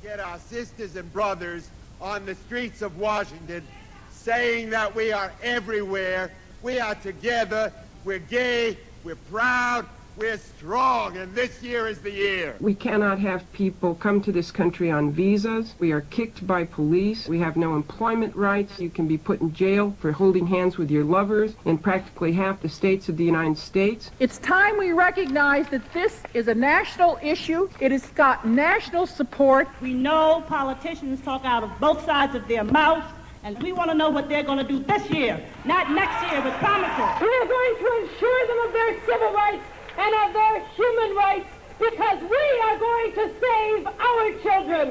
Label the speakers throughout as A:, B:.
A: get our sisters and brothers on the streets of Washington saying that we are everywhere, we are together, we're gay, we're proud, we're strong, and this year is the year.
B: We cannot have people come to this country on visas. We are kicked by police. We have no employment rights. You can be put in jail for holding hands with your lovers in practically half the states of the United States.
C: It's time we recognize that this is a national issue. It has got national support.
D: We know politicians talk out of both sides of their mouths, and we want to know what they're going to do this year, not next year with promises.
E: We are going to ensure them of their civil rights and of their human rights, because we are going to save our children.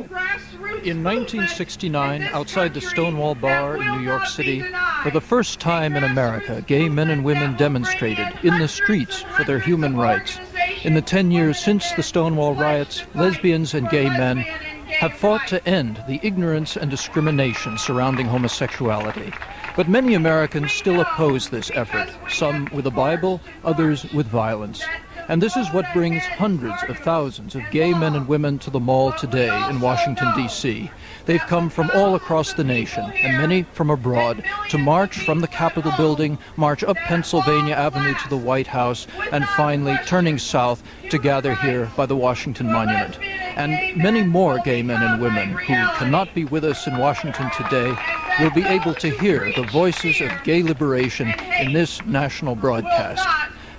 F: In 1969, outside the Stonewall Bar in New York City, for the first time in America, gay men and women demonstrated in the streets for their human rights. In the 10 years since the Stonewall riots, lesbians and gay men have fought to end the ignorance and discrimination surrounding homosexuality. But many Americans still oppose this effort, some with a Bible, others with violence. And this is what brings hundreds of thousands of gay men and women to the mall today in Washington, D.C. They've come from all across the nation, and many from abroad, to march from the Capitol building, march up Pennsylvania Avenue to the White House, and finally turning south to gather here by the Washington Monument. And many more gay men and women who cannot be with us in Washington today will be able to hear the voices of gay liberation in this national broadcast.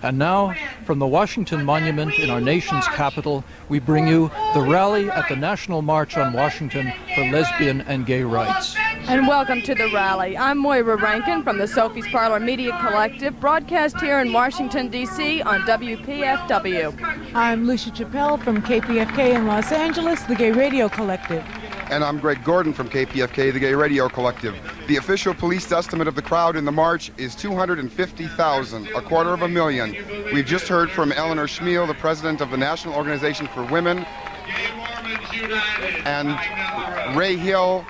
F: And now, from the Washington Monument in our nation's capital, we bring you the rally at the National March on Washington for Lesbian and Gay Rights.
G: And welcome to the rally. I'm Moira Rankin from the Sophie's Parlor Media Collective, broadcast here in Washington, D.C. on WPFW.
H: I'm Lucia Chappelle from KPFK in Los Angeles, the Gay Radio Collective.
I: And I'm Greg Gordon from KPFK, the Gay Radio Collective. The official police estimate of the crowd in the march is 250,000, 250,000. We've just heard from Eleanor Schmiel, the president of the National Organization for Women, and Ray Hill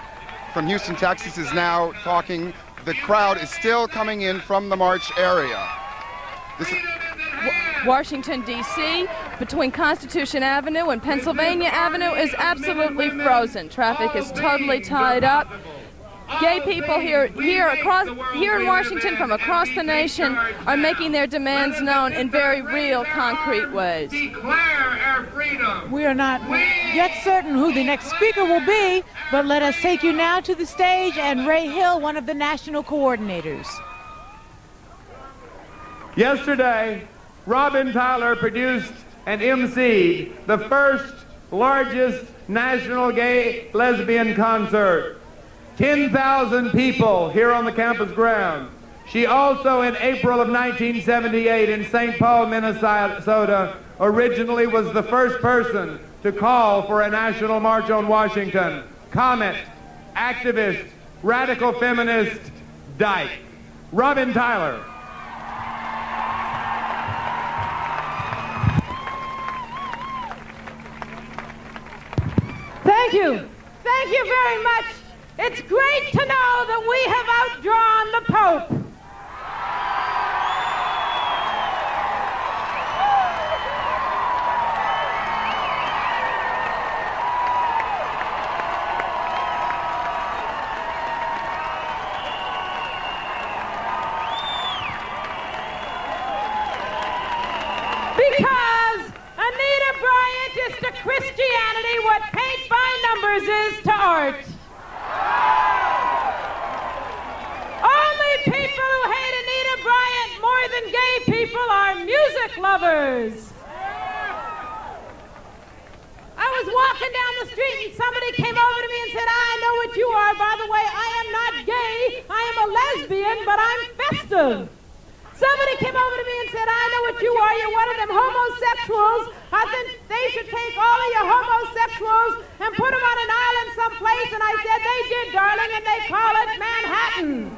I: from Houston, Texas is now talking. The crowd is still coming in from the march area.
G: Washington, D.C., between Constitution Avenue and Pennsylvania Avenue is absolutely frozen. Traffic is totally tied up. Gay people here in Washington from across the nation are making their demands known in very real, concrete ways.
H: We are not yet certain who the next speaker will be, but let us take you now to the stage and Ray Hill, one of the national coordinators.
J: Yesterday, Robin Tyler produced and emceed the first largest national gay lesbian concert. 10,000 people here on the campus ground. She also, in April of 1978 in St. Paul, Minnesota, originally was the first person to call for a national march on Washington. Comet, activist, radical feminist, dyke. Robin Tyler.
E: Thank you. Thank you very much. It's great to know that we have outdrawn the Pope. Because Anita Bryant is to Christianity what paint by numbers is to art. Only people who hate Anita Bryant more than gay people are music lovers. I was walking down the street and somebody came over to me and said, I know what you are. By the way, I am not gay. I am a lesbian, but I'm festive. Somebody came over to me and said, I know what you are. You're one of them homosexuals. I think they should take all of your homosexuals and put them on an island someplace. And I said, they did, darling, and they call it Manhattan.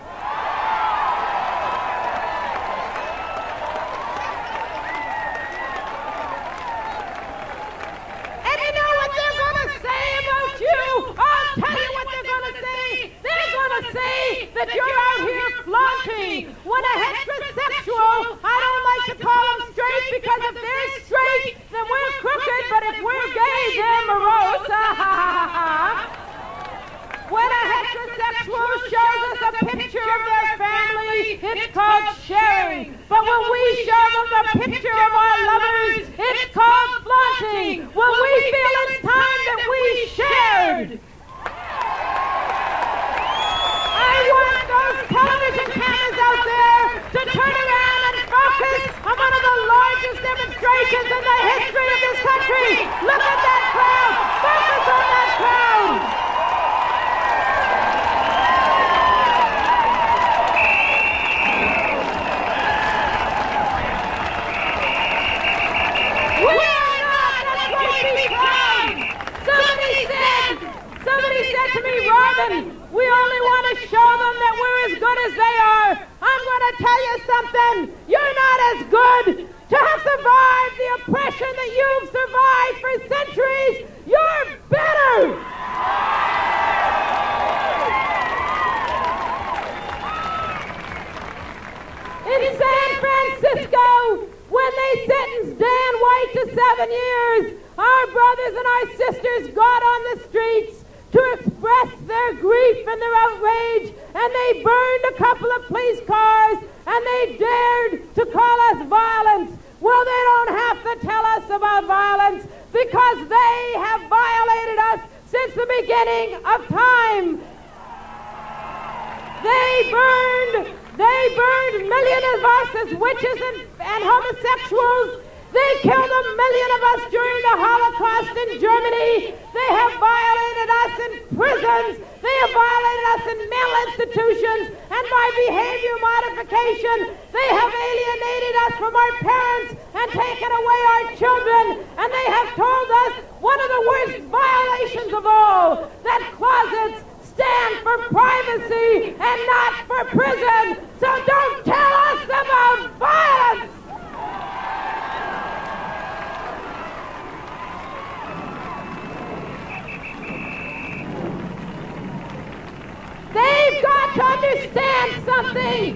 E: And you know what they're going to say about you? I'll tell you what they're going to say. They're going to say that you're out here flaunting. When a heterosexual, I don't like to call them straight because if they're straight, then we're crooked, but if we're gay, they're morose. it's called sharing. But when we show them the picture of our lovers, it's called flaunting. When we feel it's time that we shared. I want those television cameras out there to turn around and focus on one of the largest demonstrations in the history of this country. Look at that crowd. Focus on that crowd. We are not a trophy crowd. Somebody said to me, Robin, we only want to show them that we're as good as they are. I'm going to tell you something. You're not as good. To have survived the oppression that you've survived for centuries, you're better. In San Francisco, when they sentenced Dan White to 7 years, our brothers and our sisters got on the streets to express their grief and their outrage, and they burned a couple of police cars, and they dared to call us violent. Well, they don't have to tell us about violence, because they have violated us since the beginning of time. They burned millions of us as witches and homosexuals. They killed 1 million of us during the Holocaust in Germany. They have violated us in prisons. They have violated us in mental institutions. And by behavior modification, they have alienated us from our parents and taken away our children. And they have told us one of the worst violations of all, that closets stand for privacy and not for prison. So don't tell us about violence. They've got to understand something.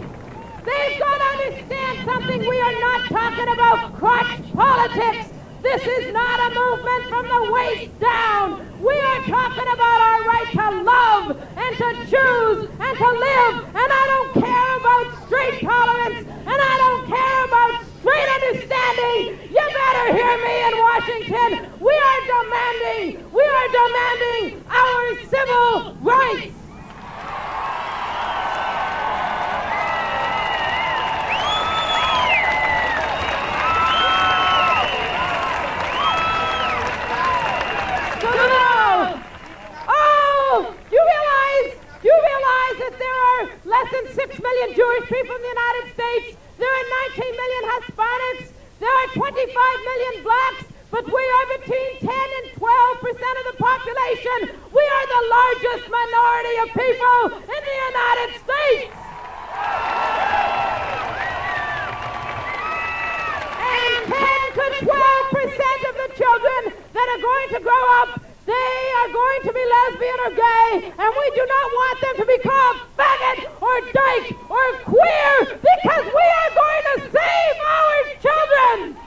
E: They've got to understand something. We are not talking about crotch politics. This is not a movement from the waist down. We are talking about our right to love and to choose and to live. And I don't care about straight tolerance, and I don't care about straight understanding. You better hear me in Washington. We are demanding our civil rights. You realize that there are less than 6 million Jewish people in the United States. There are 19 million Hispanics. There are 25 million blacks. But we are between 10 and 12% of the population. We are the largest minority of people in the United States. And 10 to 12% of the children that are going to grow up, they are going to be lesbian or gay, and we do not want them to be called faggot or dyke or queer, because we are going to save our children.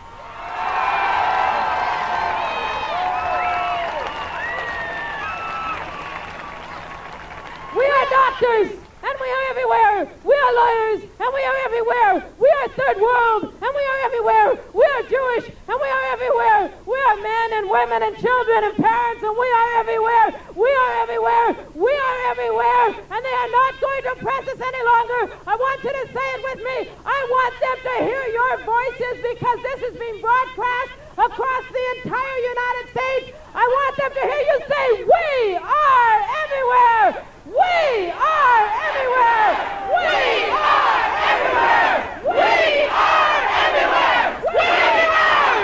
E: We are doctors, and we are everywhere. We are lawyers, and we are everywhere. We are third world, and we are everywhere. We are Jewish, and we are everywhere. We are men and women and children and parents, and we are everywhere. We are everywhere. We are everywhere, and they are not going to oppress us any longer. I want you to say it with me. I want them to hear your voices, because this is being broadcast across the entire United States. I want them to hear you say, we are everywhere. We are everywhere. We are everywhere. We are everywhere. We are.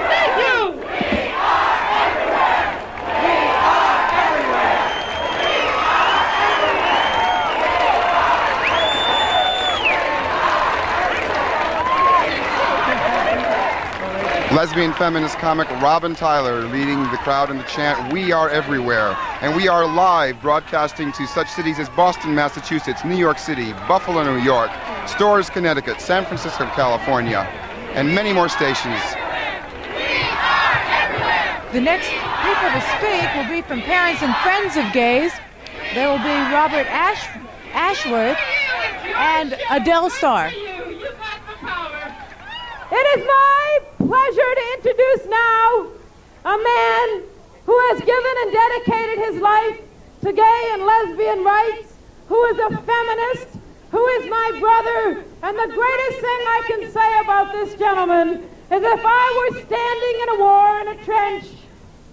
E: Thank you. We are everywhere. We are everywhere. We are
I: everywhere. Lesbian feminist comic Robin Tyler leading the crowd in the chant, "We are everywhere." And we are live broadcasting to such cities as Boston, Massachusetts, New York City, Buffalo, New York, Storrs, Connecticut, San Francisco, California, and many more stations.
H: The next people to speak will be from parents and friends of gays. There will be Robert Ashworth, and Adele Starr.
E: It is my pleasure to introduce now a man who has given and dedicated his life to gay and lesbian rights, who is a feminist, who is my brother, and the greatest thing I can say about this gentleman is if I were standing in a war in a trench,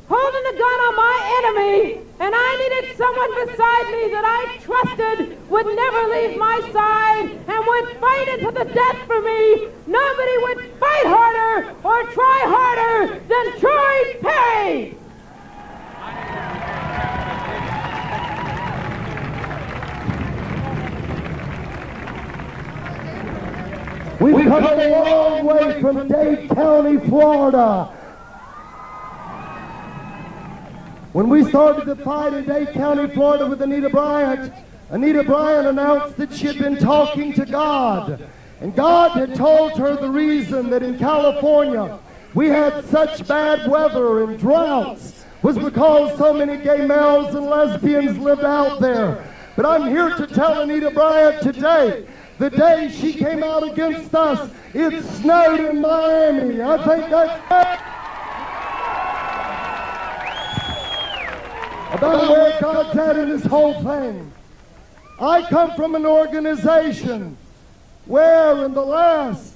E: holding a gun on my enemy, and I needed someone beside me that I trusted would never leave my side and would fight into the death for me, nobody would fight harder or try harder than Troy Perry.
K: We've come a long way from Dade County, Florida. When we started the fight in Dade County, Florida with Anita Bryant announced that she had been talking to God. And God had told her the reason that in California we had such bad weather and droughts was because so many gay males and lesbians lived out there. But I'm here to tell Anita Bryant today, the day she came out against us, it snowed in Miami. I think that's about where God's at in this whole thing. I come from an organization where in the last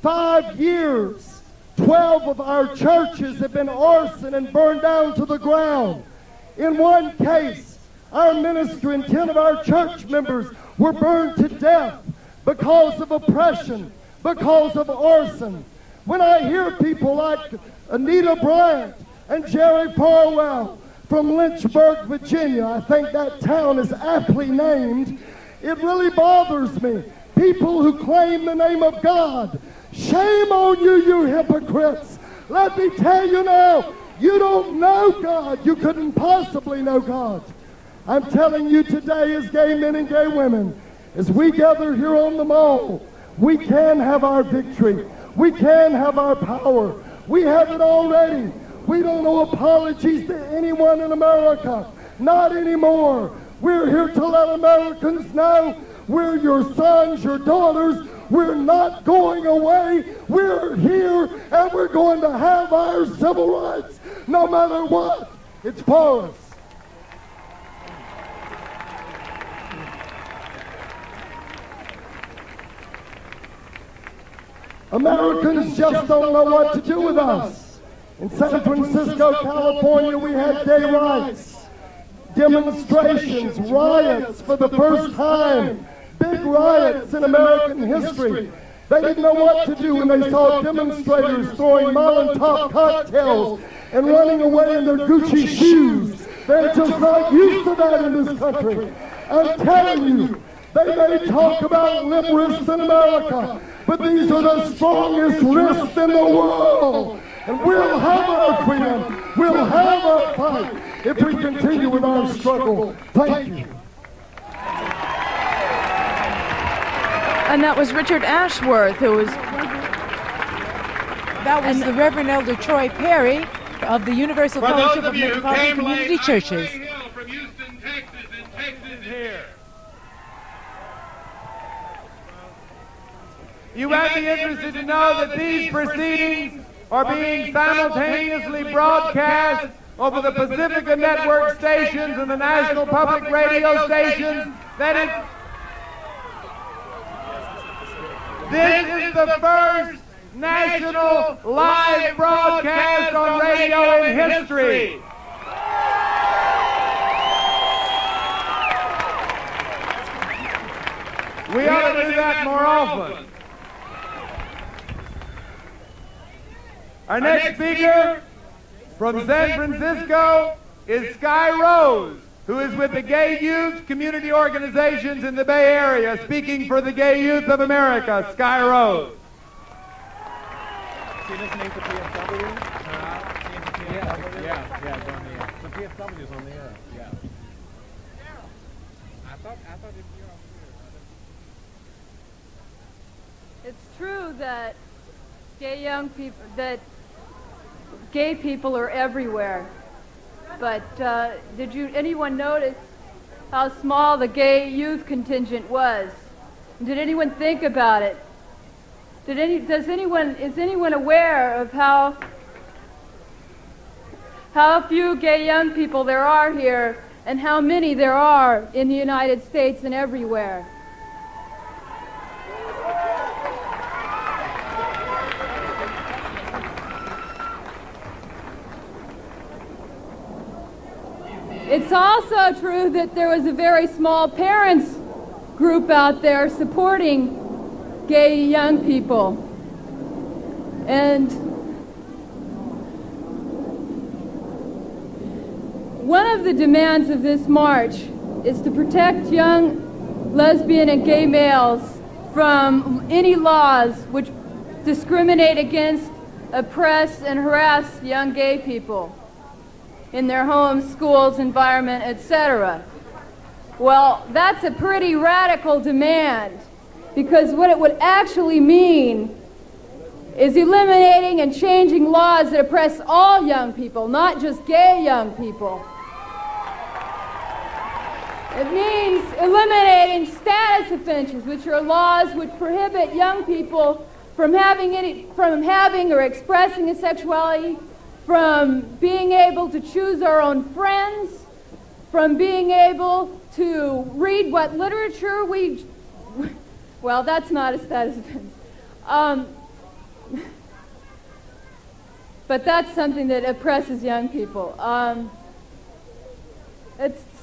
K: 5 years, 12 of our churches have been arson and burned down to the ground. In one case, our ministry and 10 of our church members were burned to death because of oppression, because of arson. When I hear people like Anita Bryant and Jerry Farwell from Lynchburg, Virginia, I think that town is aptly named, it really bothers me. People who claim the name of God, shame on you, you hypocrites. Let me tell you now, you don't know God. You couldn't possibly know God. I'm telling you today as gay men and gay women, as we gather here on the mall, we can have our victory. We can have our power. We have it already. We don't owe apologies to anyone in America. Not anymore. We're here to let Americans know we're your sons, your daughters. We're not going away. We're here and we're going to have our civil rights no matter what. It's for us. Americans just don't know what to do with us. In San Francisco, California, we had gay rights, demonstrations, riots for the first time, big riots in American history. They didn't know what to do when they saw demonstrators throwing Molotov cocktails and running away in their Gucci shoes. They're just not used to that in this country. I'm telling you, they may talk about lip wrists in America, but these are the strongest wrists in the world. And we'll have our freedom. We'll have our fight if we continue with our struggle. Thank you.
G: And that was Richard Ashworth, who was...
H: That was the Reverend Elder Troy Perry of the Universal Fellowship of Metropolitan Community Churches.
J: From Houston, Texas, and Texas here. You might be interested to know that these proceedings are being simultaneously broadcast over the Pacifica Network stations and the National Public Radio stations. This is the first national live broadcast on radio in history. We ought to do that more often. Our next speaker from San Francisco is Sky Rose, who is with the Gay Youth Community Organizations in the Bay Area, speaking for the gay youth of America. Sky Rose.
L: See this name for PFW? Yeah, it's on the air. The PFW is on the air. Yeah. I thought if you're on the air.
M: It's true that gay people are everywhere. But did anyone notice how small the gay youth contingent was? Did anyone think about it? Is anyone aware of how few gay young people there are here and how many there are in the United States and everywhere? It's also true that there was a very small parents group out there supporting gay young people. And one of the demands of this march is to protect young lesbian and gay males from any laws which discriminate against, oppress, and harass young gay people in their homes, schools, environment, etc. Well, that's a pretty radical demand, because what it would actually mean is eliminating and changing laws that oppress all young people, not just gay young people. It means eliminating status offenses, which are laws which prohibit young people from having or expressing a sexuality, from being able to choose our own friends, from being able to read what literature we... Well, that's not a status offense. But that's something that oppresses young people.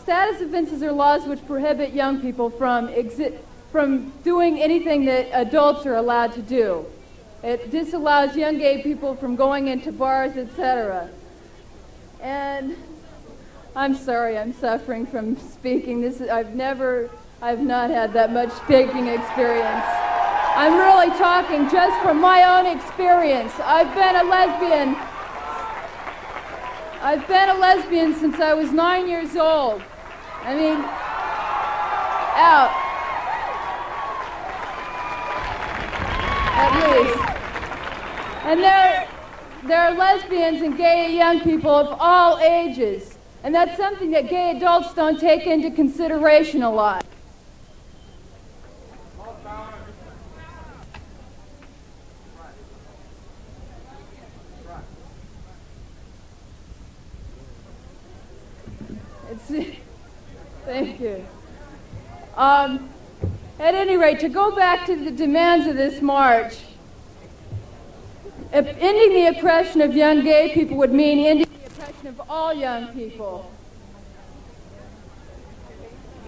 M: Status offenses are laws which prohibit young people from doing anything that adults are allowed to do. It disallows young gay people from going into bars, etc. And I'm sorry, I'm suffering from speaking. I've not had that much speaking experience. I'm really talking just from my own experience. I've been a lesbian since I was 9 years old. I mean, out. At least. And there are lesbians and gay young people of all ages. And that's something that gay adults don't take into consideration a lot. Thank you. At any rate, to go back to the demands of this march, ending the oppression of young gay people would mean ending the oppression of all young people.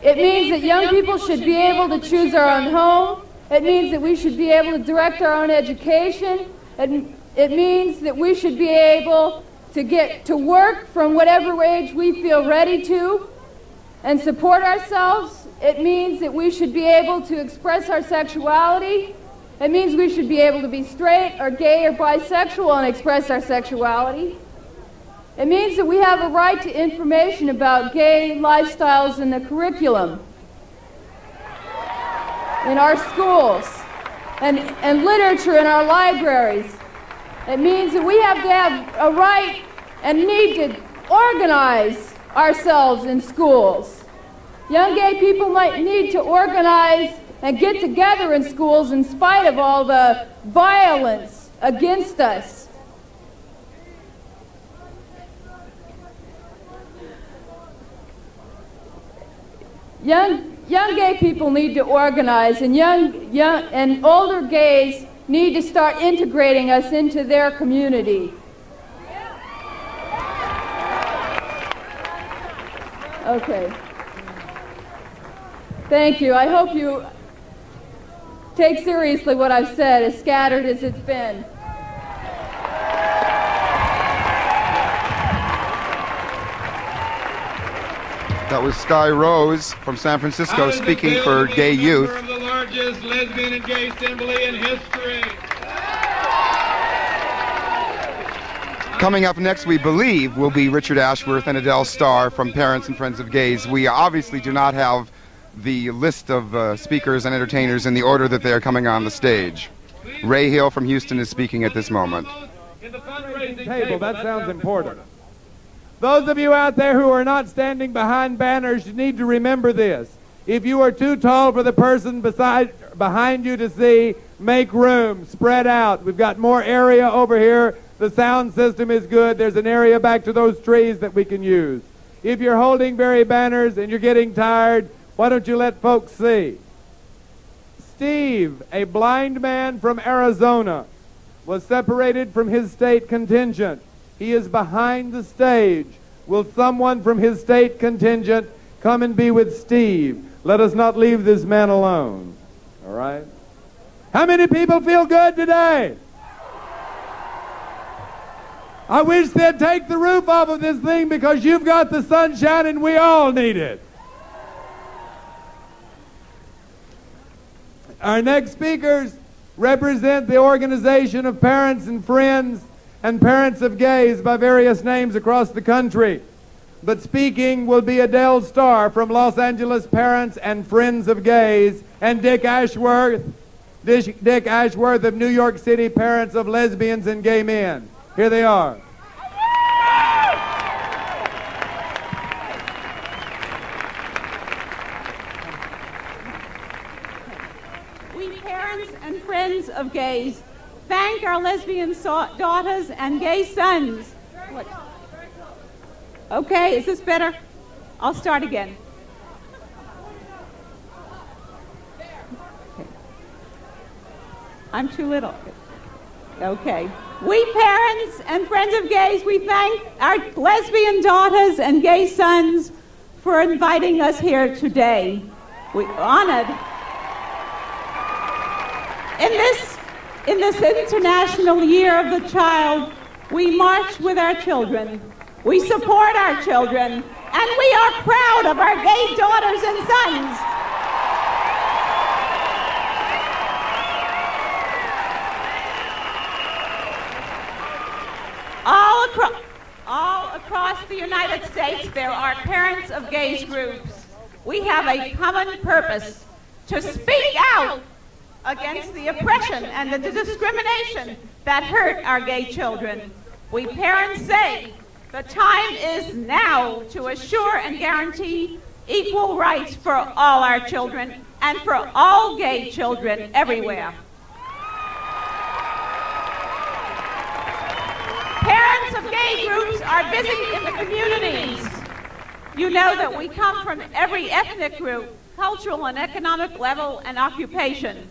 M: It means that young people should be able to choose our own home. It means that we should be able to direct our own education. It means that we should be able to get to work from whatever age we feel ready to and support ourselves. It means that we should be able to express our sexuality. It means we should be able to be straight or gay or bisexual and express our sexuality. It means that we have a right to information about gay lifestyles in the curriculum, in our schools, and literature in our libraries. It means that we have to have a right and need to organize ourselves in schools. Young gay people might need to organize and get together in schools in spite of all the violence against us. Young gay people need to organize, and young and older gays need to start integrating us into their community. Okay. Thank you. I hope you take seriously what I've said, as scattered as it's been.
I: That was Sky Rose from San Francisco speaking for gay youth.
N: Of the largest lesbian and gay assembly in history.
I: Coming up next, we believe, will be Richard Ashworth and Adele Starr from Parents and Friends of Gays. We obviously do not have the list of speakers and entertainers in the order that they are coming on the stage. Ray Hill from Houston is speaking at this moment.
J: Table, that sounds important. Those of you out there who are not standing behind banners, you need to remember this. If you are too tall for the person behind you to see, make room, spread out. We've got more area over here. The sound system is good. There's an area back to those trees that we can use. If you're holding very banners and you're getting tired, why don't you let folks see? Steve, a blind man from Arizona, was separated from his state contingent. He is behind the stage. Will someone from his state contingent come and be with Steve? Let us not leave this man alone. All right? How many people feel good today? I wish they'd take the roof off of this thing because you've got the sunshine and we all need it. Our next speakers represent the organization of parents and friends and parents of gays by various names across the country. But speaking will be Adele Starr from Los Angeles Parents and Friends of Gays, and Dick Ashworth of New York City Parents of Lesbians and Gay Men. Here they are.
O: We parents and friends of gays thank our lesbian daughters and gay sons. What? Okay, is this better? I'll start again. Okay. I'm too little. Okay. We parents and friends of gays, we thank our lesbian daughters and gay sons for inviting us here today. We're honored. In this International Year of the Child, we march with our children. We support our children, and we are proud of our gay daughters and sons. All across the United States, there are parents of gays groups. We have a common purpose to speak out against the oppression and the discrimination that hurt our gay children. We parents say the time is now to assure and guarantee equal rights for all our children and for all gay children everywhere. Parents of gay groups are busy in the communities. You know that we come from every ethnic group, cultural and economic level, and occupation.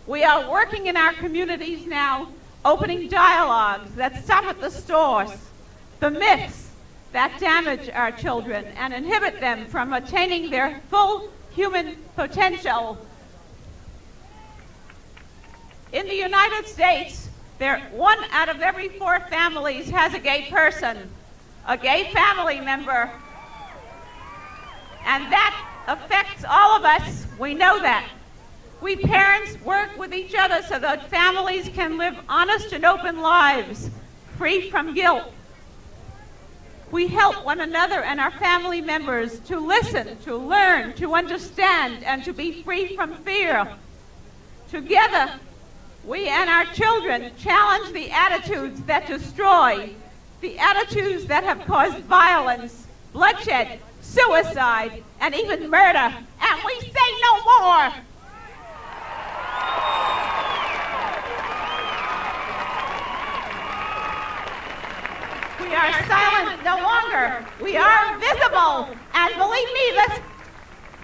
O: We are working in our communities now, opening dialogues that stop at the source, the myths that damage our children and inhibit them from attaining their full human potential. In the United States, 1 out of every 4 families has a gay person, a gay family member. And that affects all of us. We know that. We parents work with each other so that families can live honest and open lives, free from guilt. We help one another and our family members to listen, to learn, to understand, and to be free from fear. Together, we and our children challenge the attitudes that destroy, the attitudes that have caused violence, bloodshed, suicide, and even murder. And we say no more. We are silent no longer. We are visible. And believe me,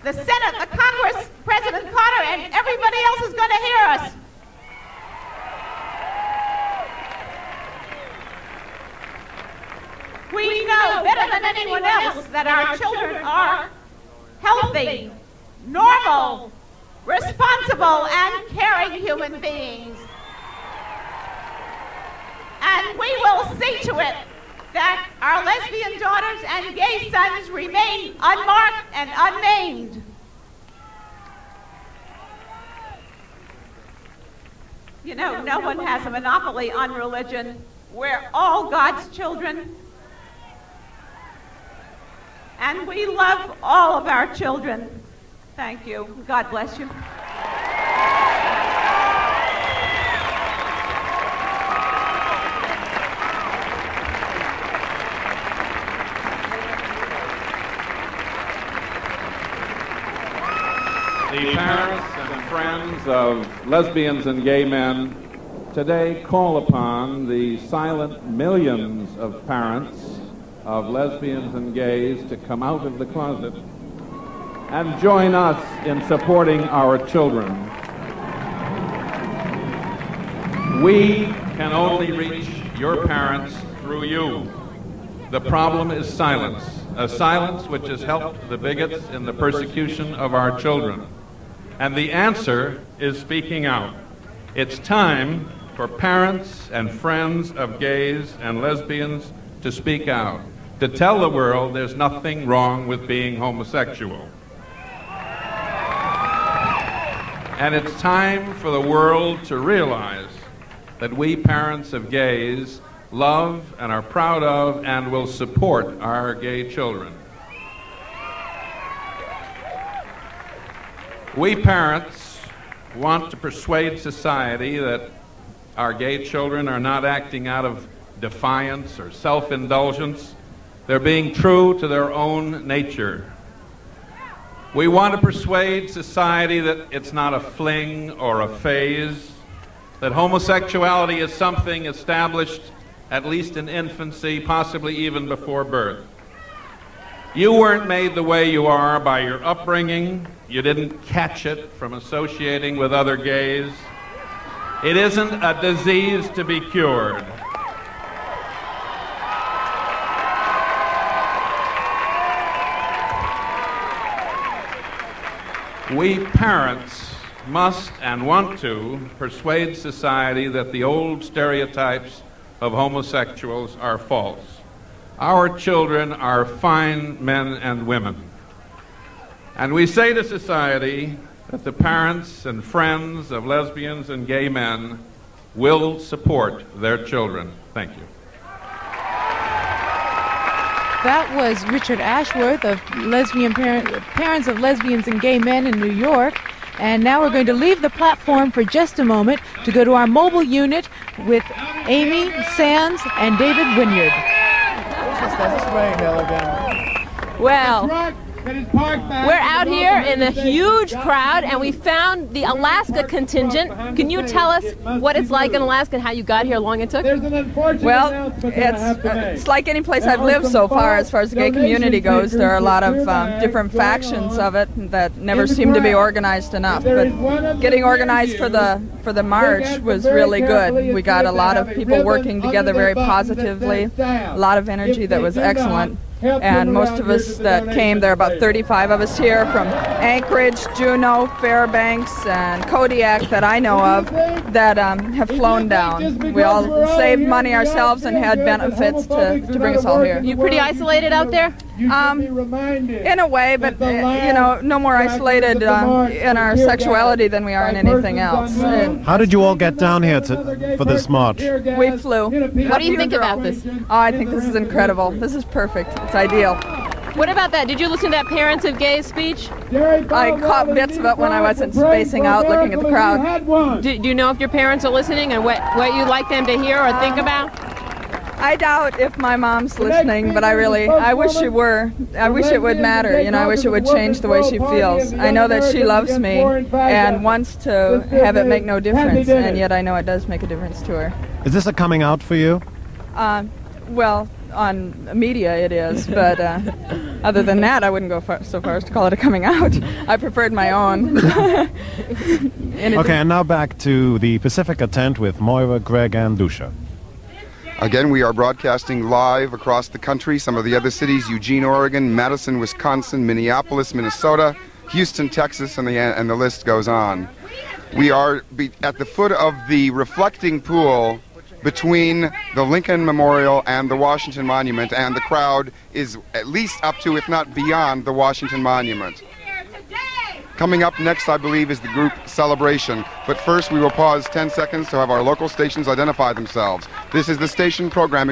O: the Senate, the Congress, President Carter, and everybody else is going to hear us. We know better than anyone else that our children are healthy, normal, responsible, and caring human beings. And we will see to it that our lesbian daughters and gay sons remain unmarked and unnamed. You know, no one has a monopoly on religion. We're all God's children. And we love all of our children. Thank you. God bless you.
P: The parents and friends of lesbians and gay men today call upon the silent millions of parents of lesbians and gays to come out of the closet and join us in supporting our children. We can only reach your parents through you. The problem is silence, a silence which has helped the bigots in the persecution of our children. And the answer is speaking out. It's time for parents and friends of gays and lesbians to speak out, to tell the world there's nothing wrong with being homosexual. And it's time for the world to realize that we parents of gays love and are proud of and will support our gay children. We parents want to persuade society that our gay children are not acting out of defiance or self-indulgence. They're being true to their own nature. We want to persuade society that it's not a fling or a phase, that homosexuality is something established at least in infancy, possibly even before birth. You weren't made the way you are by your upbringing. You didn't catch it from associating with other gays. It isn't a disease to be cured. We parents must and want to persuade society that the old stereotypes of homosexuals are false. Our children are fine men and women. And we say to society that the parents and friends of lesbians and gay men will support their children. Thank you.
H: That was Richard Ashworth of Parents of Lesbians and Gay Men in New York. And now we're going to leave the platform for just a moment to go to our mobile unit with Amy Sands and David Wynyard.
Q: Well, we're out here in a huge crowd, and we found the Alaska contingent. Can you tell us what it's like in Alaska and how you got here, how long it took?
R: Well, it's like any place I've lived so far as the gay community goes. There are a lot of different factions of it that never seem to be organized enough. But getting organized for the march was really good. We got a lot of people working together very positively, a lot of energy that was excellent. And most of us that came, there are about 35 of us here from Anchorage, Juneau, Fairbanks, and Kodiak that I know of that have flown down. We all saved money ourselves and had benefits to bring us all here.
Q: You pretty isolated out there?
R: In a way, but no more isolated in our sexuality than we are in anything else.
L: How did you all get down here for this march?
R: We flew.
Q: What do you think about this?
R: Oh, I think this is incredible. This is perfect. It's ideal.
Q: What about that? Did you listen to that Parents of Gays speech?
R: I caught bits of it when I wasn't spacing out looking at the crowd.
Q: Do you know if your parents are listening and what you'd like them to hear or think about?
R: I doubt if my mom's listening, but I wish she were. I wish it would matter. I wish it would change the way she feels. I know that she loves me and wants to have it make no difference, and yet I know it does make a difference to her.
L: Is this a coming out for you?
R: Well, on media it is, but other than that, I wouldn't go so far as to call it a coming out. I preferred my own.
L: Okay, and now back to the Pacifica tent with Moira, Greg, and Lucia.
I: Again, we are broadcasting live across the country. Some of the other cities: Eugene, Oregon, Madison, Wisconsin, Minneapolis, Minnesota, Houston, Texas, and the list goes on. We are at the foot of the reflecting pool between the Lincoln Memorial and the Washington Monument, and the crowd is at least up to, if not beyond, the Washington Monument. Coming up next, I believe, is the group celebration. But first, we will pause 10 seconds to have our local stations identify themselves. This is the station program.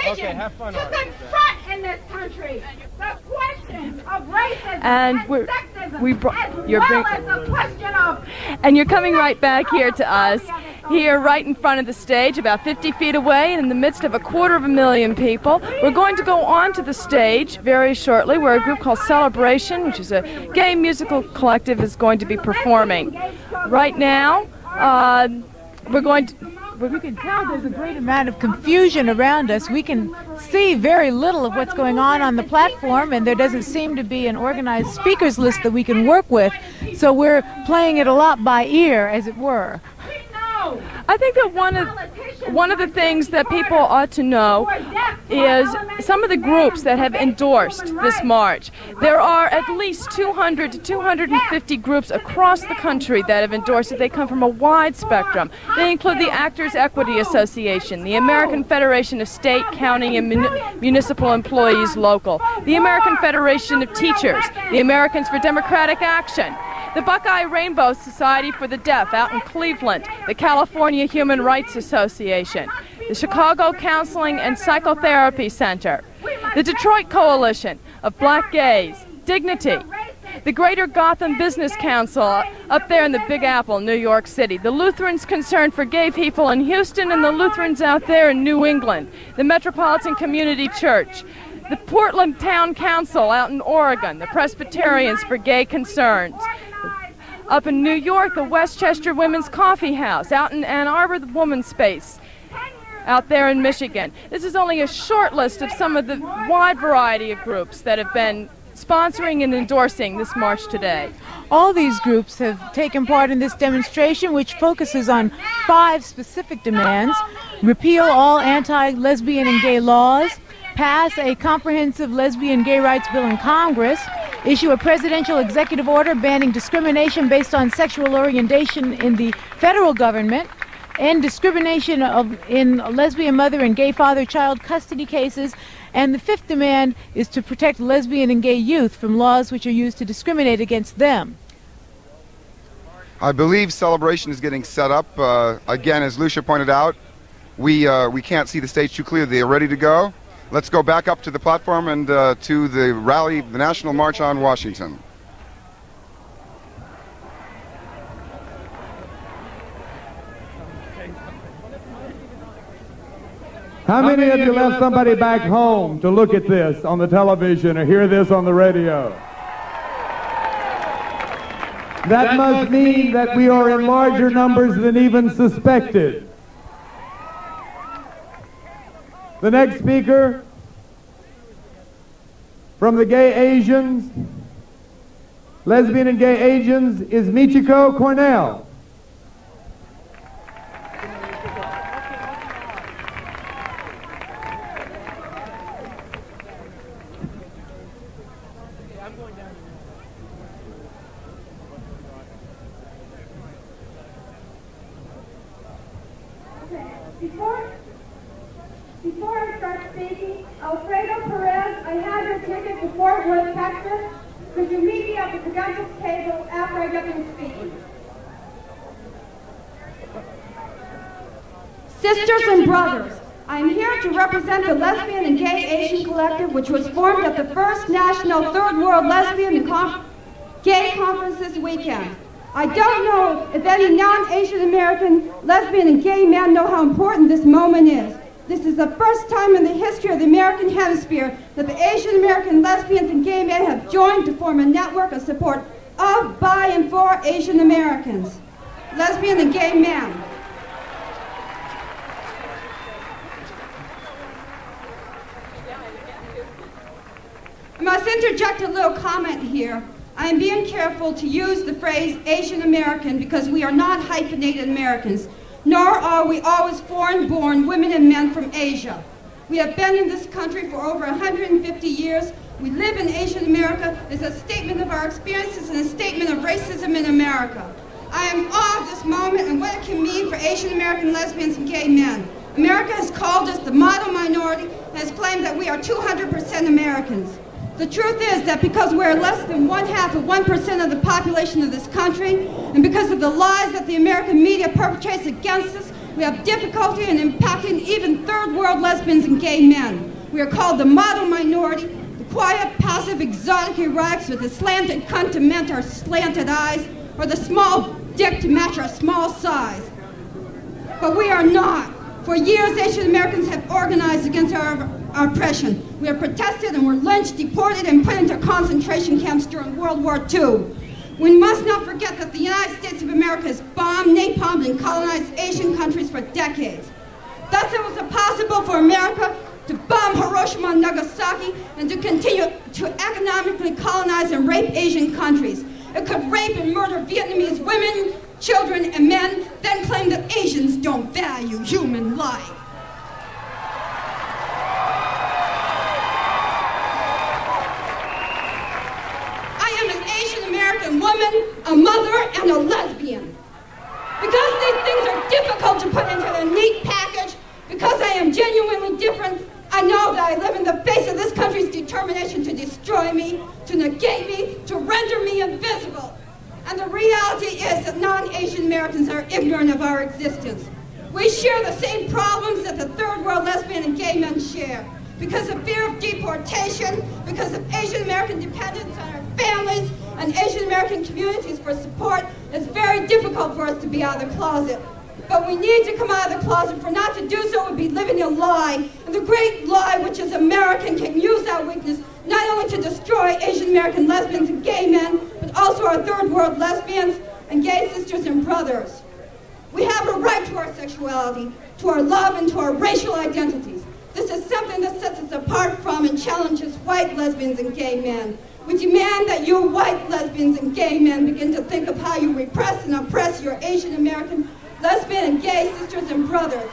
E: Okay, have fun. To confront in this country the question of racism and sexism, as well as the question of.
Q: And you're coming right back here to us.
G: here right in front of the stage, about 50 feet away, and in the midst of 250,000 people. We're going to go on to the stage very shortly, where a group called Celebration, which is a gay musical collective, is going to be performing. Right now, we're going to...
H: We can tell there's a great amount of confusion around us. We can see very little of what's going on the platform, and there doesn't seem to be an organized speakers list that we can work with. So we're playing it a lot by ear, as it were.
G: I think that one of the things that people ought to know is some of the groups that have endorsed this march. There are at least 200 to 250 groups across the country that have endorsed it. They come from a wide spectrum. They include the Actors Equity Association, the American Federation of State, County, and Municipal Employees Local, the American Federation of Teachers, the Americans for Democratic Action, the Buckeye Rainbow Society for the Deaf out in Cleveland, the California Human Rights Association, the Chicago Counseling and Psychotherapy Center, the Detroit Coalition of Black Gays, Dignity, the Greater Gotham Business Council up there in the Big Apple, New York City, the Lutherans Concerned for Gay People in Houston, and the Lutherans out there in New England, the Metropolitan Community Church, the Portland Town Council out in Oregon, the Presbyterians for Gay Concerns. Up in New York, the Westchester Women's Coffee House. Out in Ann Arbor, the Woman's Space. Out there in Michigan. This is only a short list of some of the wide variety of groups that have been sponsoring and endorsing this march today.
H: All these groups have taken part in this demonstration, which focuses on 5 specific demands: repeal all anti-lesbian and gay laws, pass a comprehensive lesbian gay rights bill in Congress, issue a presidential executive order banning discrimination based on sexual orientation in the federal government, end discrimination in lesbian mother and gay father-child custody cases, and the 5th demand is to protect lesbian and gay youth from laws which are used to discriminate against them.
I: I believe Celebration is getting set up. Again, as Lucia pointed out, we can't see the stage too clearly. They are ready to go. Let's go back up to the platform and to the rally, the National March on Washington.
J: How many of you left somebody back home to look at this on the television or hear this on the radio? That must mean that we are in larger numbers than even suspected. The next speaker from the Gay Asians, Lesbian and Gay Asians, is Michiko Cornell.
S: Before I start speaking, Alfredo Perez, I have your ticket to Fort Worth, Texas. Could you meet me at the credentials table after I get through speaking? Sisters and brothers, I am here to represent the Lesbian and Gay Asian Collective, which was formed at the first National Third World Lesbian and Gay Conference this weekend. I don't know if any non-Asian American lesbian and gay men know how important this moment is. This is the first time in the history of the American hemisphere that the Asian American lesbians and gay men have joined to form a network of support of, by, and for Asian Americans, lesbian and gay men. I must interject a little comment here. I am being careful to use the phrase Asian American because we are not hyphenated Americans, nor are we always foreign-born women and men from Asia. We have been in this country for over 150 years. We live in Asian America. It's a statement of our experiences and a statement of racism in America. I am in awe of this moment and what it can mean for Asian American lesbians and gay men. America has called us the model minority and has claimed that we are 200% Americans. The truth is that because we're less than 1/2% of the population of this country, and because of the lies that the American media perpetrates against us, we have difficulty in impacting even third world lesbians and gay men. We are called the model minority, the quiet, passive, exotic erotics with a slanted cunt to match our slanted eyes, or the small dick to match our small size. But we are not. For years, Asian Americans have organized against our oppression. We have protested and were lynched, deported, and put into concentration camps during World War II. We must not forget that the United States of America has bombed, napalmed, and colonized Asian countries for decades. Thus, it was impossible for America to bomb Hiroshima and Nagasaki and to continue to economically colonize and rape Asian countries. It could rape and murder Vietnamese women, children, and men, then claim that Asians don't value human life. I am an Asian American woman, a mother, and a lesbian. Because these things are difficult to put into a neat package, because I am genuinely different, I know that I live in the face of this country's determination to destroy me, to negate me, to render me invisible. And the reality is that non-Asian Americans are ignorant of our existence. We share the same problems that the third world lesbian and gay men share. Because of fear of deportation, because of Asian American dependence on our families and Asian American communities for support, it's very difficult for us to be out of the closet. But we need to come out of the closet, for not to do so would be living a lie. And the great lie, which is American, can use our weakness not only to destroy Asian American lesbians and gay men, but also our third world lesbians and gay sisters and brothers. We have a right to our sexuality, to our love, and to our racial identities. This is something that sets us apart from and challenges white lesbians and gay men. We demand that you white lesbians and gay men begin to think of how you repress and oppress your Asian American lesbian and gay sisters and brothers.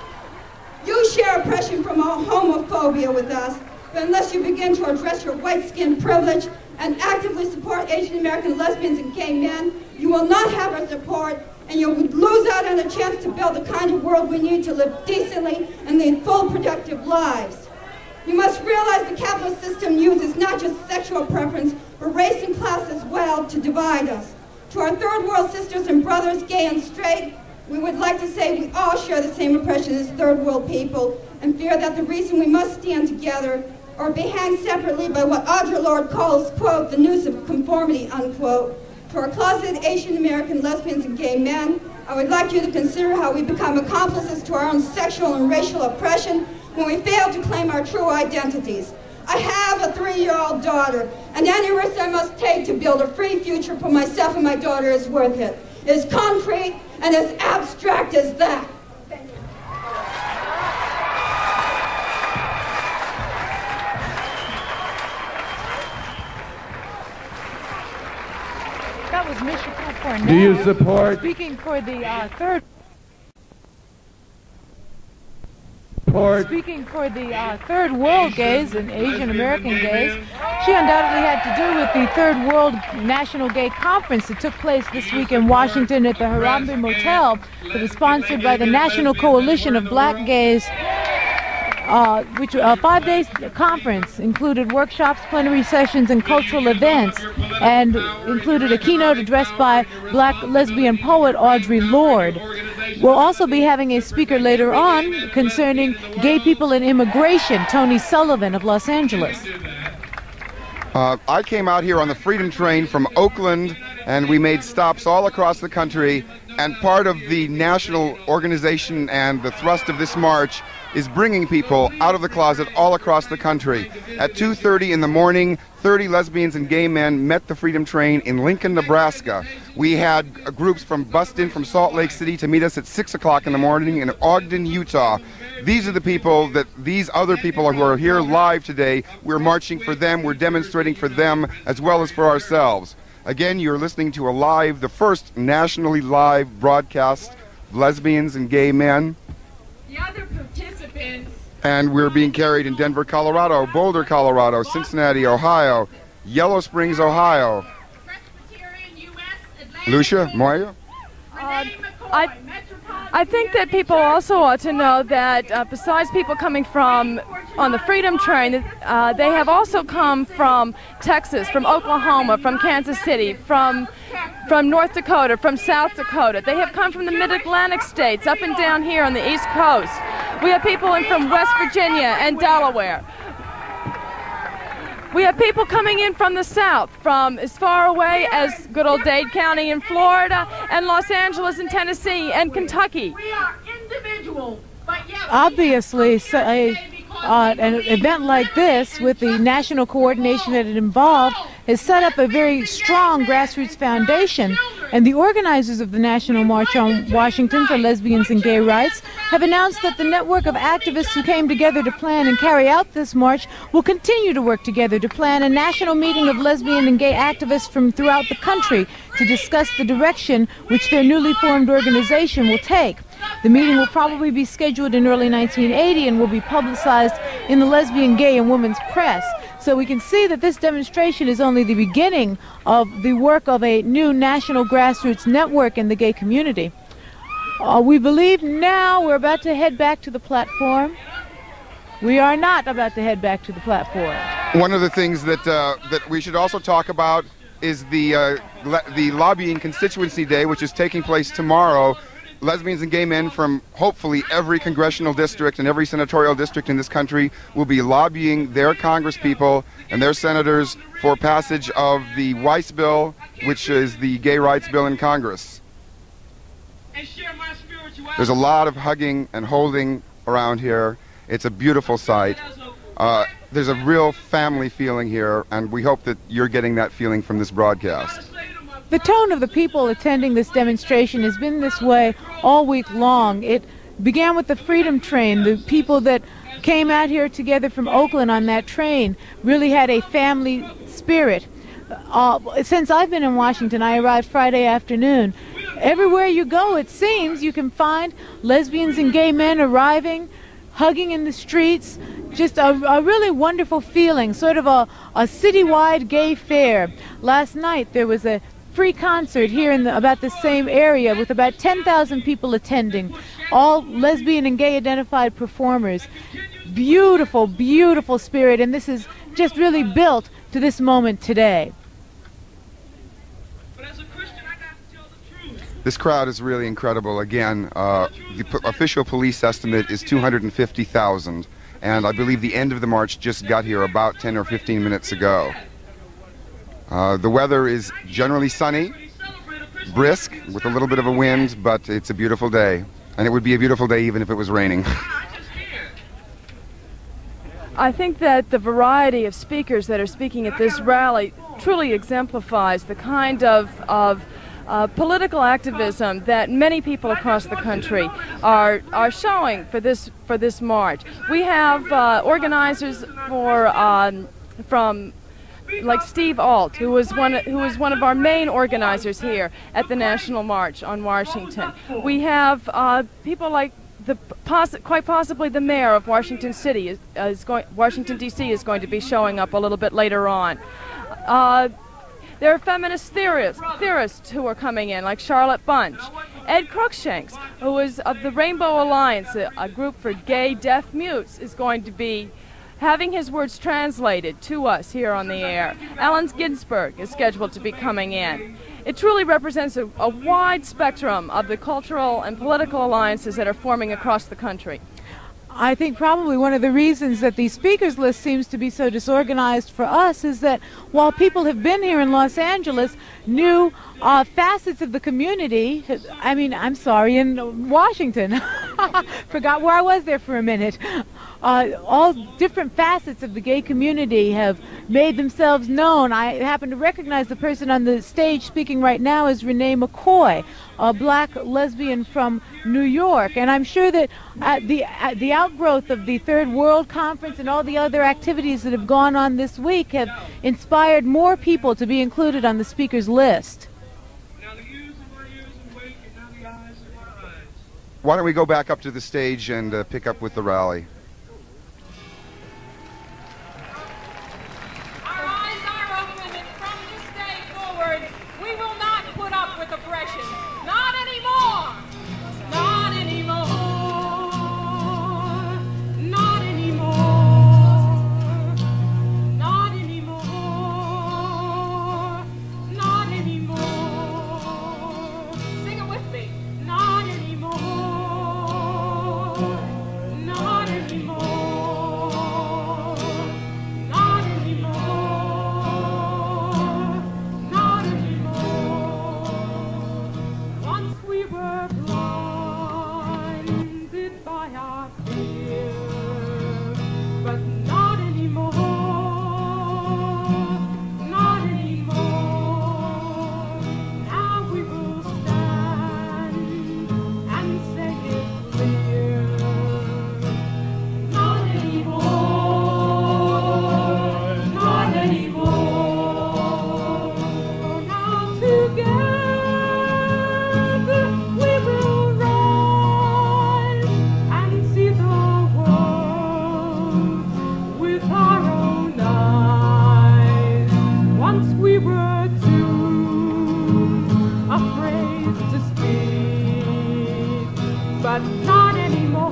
S: You share oppression from homophobia with us, but unless you begin to address your white skin privilege and actively support Asian American lesbians and gay men, you will not have our support, and you'll lose out on a chance to build the kind of world we need to live decently and lead full, productive lives. You must realize the capitalist system uses not just sexual preference, but race and class as well to divide us. To our third world sisters and brothers, gay and straight, we would like to say we all share the same oppression as third world people and fear that the reason we must stand together or be hanged separately by what Audre Lorde calls, quote, the noose of conformity, unquote. To our closeted Asian American lesbians and gay men, I would like you to consider how we become accomplices to our own sexual and racial oppression when we fail to claim our true identities. I have a 3-year-old daughter, and any risk I must take to build a free future for myself and my daughter is worth it. It is concrete and as abstract as that. Thank you.
H: That was Michelle Cornell.
J: Do you support?
H: Speaking for the third. Speaking for the third world gays and Asian American gays, she undoubtedly had to do with the Third World National Gay Conference that took place this week in Washington at the Harambe Motel that was sponsored by the National Coalition of Black Gays, which a 5-day conference included workshops, plenary sessions, and cultural events, and included a keynote address by Black lesbian poet Audre Lorde. We'll also be having a speaker later on concerning gay people and immigration, Tony Sullivan of Los Angeles.
I: I came out here on the Freedom Train from Oakland, and we made stops all across the country, and part of the national organization and the thrust of this march is bringing people out of the closet all across the country. At 2:30 in the morning, 30 lesbians and gay men met the Freedom Train in Lincoln, Nebraska. We had groups bussed in from Salt Lake City to meet us at 6 o'clock in the morning in Ogden, Utah. These are the people that these other people who are here live today. We're marching for them, we're demonstrating for them, as well as for ourselves. Again, you're listening to the first nationally live broadcast of lesbians and gay men.
T: The other participants.
I: And we're being carried in Denver, Colorado, Boulder, Colorado, Cincinnati, Ohio, Yellow Springs, Ohio. Lucia, Moya?
G: I think that people also ought to know that besides people coming from on the Freedom Train, they have also come from Texas, from Oklahoma, from Kansas City, from North Dakota, from South Dakota. They have come from the Mid-Atlantic states, up and down here on the East Coast. We have people in from West Virginia and Delaware. We have people coming in from the South, from as far away as good old Dade County in Florida, and Los Angeles in Tennessee, and Kentucky.
T: We are in the
E: individual, but yet
H: obviously, an event like this, with the national coordination that it involved, has set up a very strong grassroots foundation. And the organizers of the National March on Washington for Lesbians and Gay Rights have announced that the network of activists who came together to plan and carry out this march will continue to work together to plan a national meeting of lesbian and gay activists from throughout the country to discuss the direction which their newly formed organization will take. The meeting will probably be scheduled in early 1980 and will be publicized in the lesbian, gay, and women's press. So we can see that this demonstration is only the beginning of the work of a new national grassroots network in the gay community. We believe now we're about to head back to the platform. We are not about to head back to the platform.
I: One of the things that we should also talk about is the lobbying constituency day, which is taking place tomorrow. Lesbians and gay men from hopefully every congressional district and every senatorial district in this country will be lobbying their congresspeople and their senators for passage of the Weiss bill, which is the gay rights bill in Congress. There's a lot of hugging and holding around here. It's a beautiful sight. There's a real family feeling here, and we hope that you're getting that feeling from this broadcast.
H: The tone of the people attending this demonstration has been this way all week long. It began with the Freedom Train. The people that came out here together from Oakland on that train really had a family spirit. Since I've been in Washington, I arrived Friday afternoon. Everywhere you go, it seems, you can find lesbians and gay men arriving, hugging in the streets. Just a really wonderful feeling, sort of a citywide gay fair. Last night there was a free concert here in about the same area with about 10,000 people attending, all lesbian and gay identified performers. Beautiful, beautiful spirit, and this is just really built to this moment today.
I: This crowd is really incredible. Again, the official police estimate is 250,000, and I believe the end of the march just got here about 10 or 15 minutes ago. The weather is generally sunny, brisk, with a little bit of a wind, but it's a beautiful day. And it would be a beautiful day even if it was raining.
G: I think that the variety of speakers that are speaking at this rally truly exemplifies the kind of political activism that many people across the country are showing for this march. We have organizers from like Steve Alt, who was one of our main organizers here at the National March on Washington. We have people like quite possibly the mayor of Washington City Washington D.C. is going to be showing up a little bit later on. There are feminist theorists who are coming in, like Charlotte Bunch. Ed Cruikshanks, who is of the Rainbow Alliance, a group for gay deaf mutes, is going to be having his words translated to us here on the air. Allen Ginsberg is scheduled to be coming in. It truly represents a wide spectrum of the cultural and political alliances that are forming across the country.
H: I think probably one of the reasons that the speakers list seems to be so disorganized for us is that while people have been here in Los Angeles, new facets of the community, in Washington, forgot where I was there for a minute. All different facets of the gay community have made themselves known. I happen to recognize the person on the stage speaking right now is Renee McCoy, a black lesbian from New York. And I'm sure that the outgrowth of the Third World Conference and all the other activities that have gone on this week have inspired more people to be included on the speakers list.
I: Why don't we go back up to the stage and pick up with the rally?
E: but not anymore.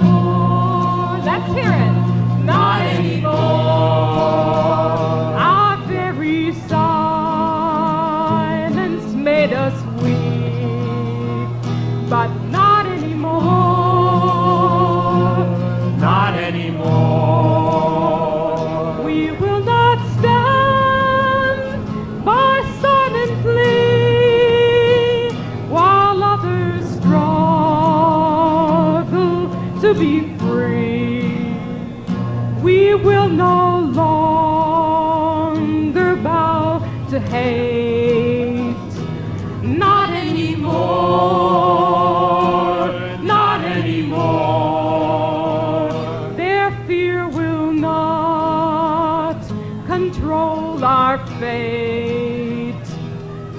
E: Let's hear it. Not anymore. Our very silence made us weep, but not anymore. Not anymore. We will not stand by silently while others struggle to be free. We will no longer bow to hate. Not anymore. Not anymore. Their fear will not control our fate.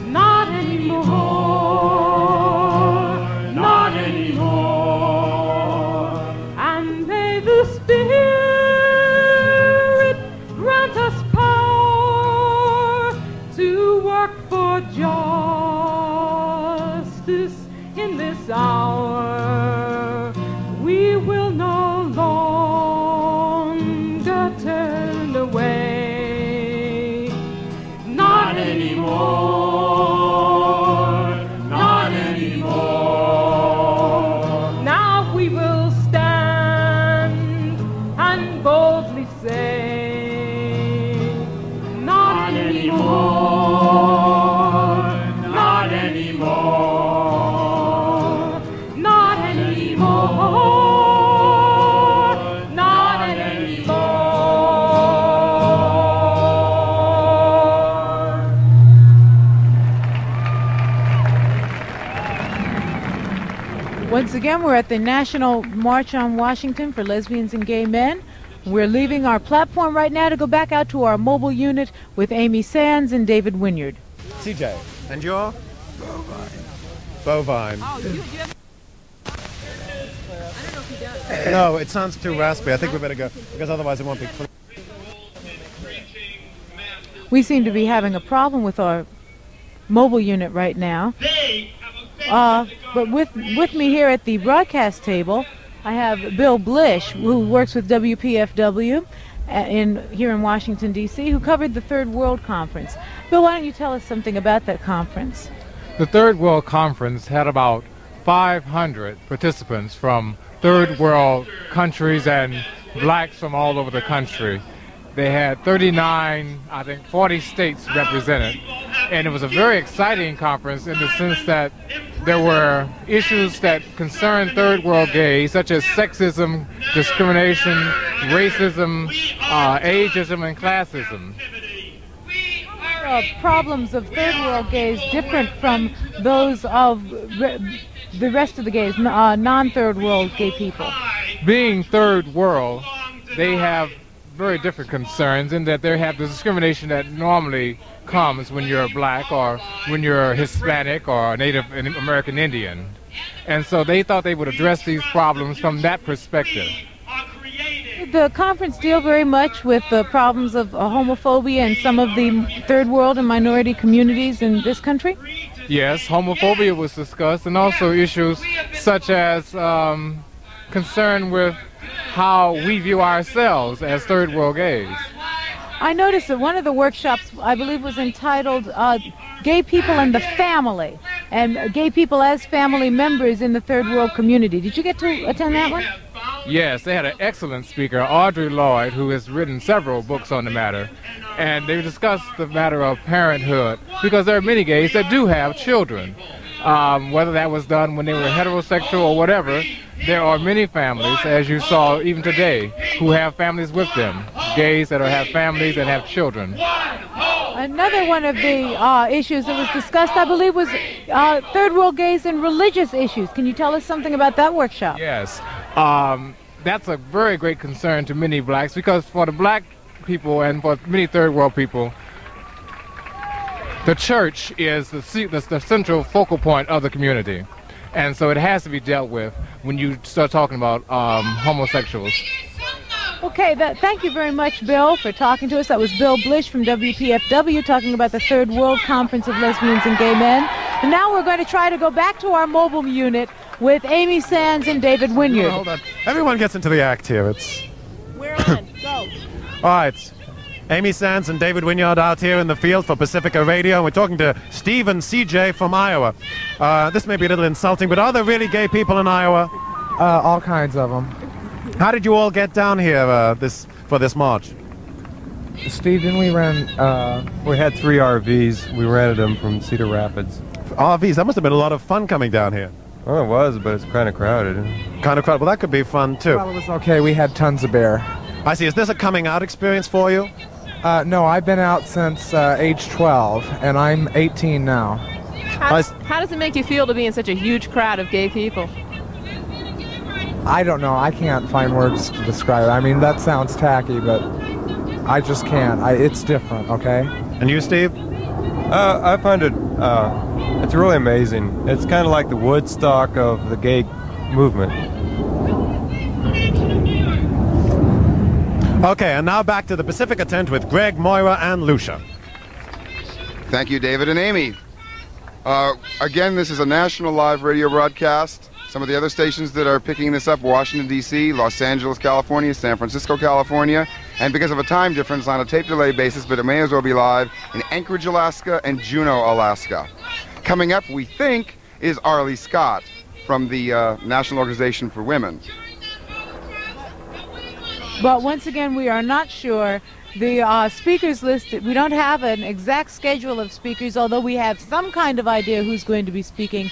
E: Not anymore. Not anymore. And may the Spirit grant us power to work for justice in this hour. We will no longer turn away. Not anymore. Not anymore. Now we will stand and boldly say, not anymore. Not anymore. Not anymore. Not anymore.
H: Once again, we're at the National March on Washington for Lesbians and Gay Men. We're leaving our platform right now to go back out to our mobile unit with Amy Sands and David Wynyard.
L: CJ, and you're? Bovine.
Q: Oh, do you have... I don't know if he does.
L: No, it sounds too raspy. I think we better go, because otherwise it won't be clear.
H: We seem to be having a problem with our mobile unit right now. But with me here at the broadcast table, I have Bill Blish, who works with WPFW here in Washington, D.C., who covered the Third World Conference. Bill, why don't you tell us something about that conference?
U: The Third World Conference had about 500 participants from Third World countries and blacks from all over the country. They had 39, I think 40 states represented. And it was a very exciting conference in the sense that there were issues that concerned Third World gays, such as sexism, discrimination, racism, ageism, and classism.
H: Problems of Third World gays different from those of the rest of the gays, non-Third World gay people?
U: Being Third World, they have very different concerns in that they have the discrimination that normally comes when you're black or when you're Hispanic or Native American Indian. And so they thought they would address these problems from that perspective.
H: Did the conference deal very much with the problems of homophobia in some of the Third World and minority communities in this country?
U: Yes, homophobia was discussed, and also issues such as concern with how we view ourselves as Third World gays.
H: I noticed that one of the workshops, I believe, was entitled Gay People and the Family, and gay people as family members in the Third World community. Did you get to attend that one?
U: Yes, they had an excellent speaker, Audre Lorde, who has written several books on the matter, and they discussed the matter of parenthood, because there are many gays that do have children. Whether that was done when they were heterosexual or whatever, there are many families, as you saw even today, who have families with them. Gays that have families and have children.
H: Another one of the issues that was discussed, I believe, was Third World gays and religious issues. Can you tell us something about that workshop?
U: Yes. That's a very great concern to many blacks, because for the black people and for many Third World people, the church is the central focal point of the community. And so it has to be dealt with when you start talking about homosexuals.
H: Okay, thank you very much, Bill, for talking to us. That was Bill Blish from WPFW talking about the Third World Conference of Lesbians and Gay Men. And now we're going to try to go back to our mobile unit with Amy Sands and David Wynyard.
L: Hold on. Everyone gets into the act here.
Q: We're on. Go.
L: All right. Amy Sands and David Wynyard out here in the field for Pacifica Radio. We're talking to Steve and CJ from Iowa. This may be a little insulting, but are there really gay people in Iowa?
A: All kinds of them.
L: How did you all get down here for this march?
A: Steve, didn't we rent...
V: We had 3 RVs. We rented them from Cedar Rapids.
L: RVs? That must have been a lot of fun coming down here.
V: Well, it was, but it's kind of crowded.
L: Kind of crowded. Well, that could be fun, too.
A: Well, it was okay. We had tons of beer.
L: I see. Is this a coming out experience for you?
A: No, I've been out since age 12, and I'm 18 now.
Q: How does it make you feel to be in such a huge crowd of gay people?
A: I don't know. I can't find words to describe it. I mean, that sounds tacky, but I just can't. It's different, okay?
L: And you, Steve?
V: I find it, it's really amazing. It's kind of like the Woodstock of the gay movement.
L: Okay, and now back to the Pacifica tent with Greg, Moira, and Lucia.
I: Thank you, David and Amy. Again, this is a national live radio broadcast. Some of the other stations that are picking this up: Washington, D.C., Los Angeles, California, San Francisco, California, and because of a time difference on a tape delay basis, but it may as well be live in Anchorage, Alaska, and Juneau, Alaska. Coming up, we think, is Arlie Scott from the National Organization for Women.
H: But once again, we are not sure. The speakers list, we don't have an exact schedule of speakers, although we have some kind of idea who's going to be speaking.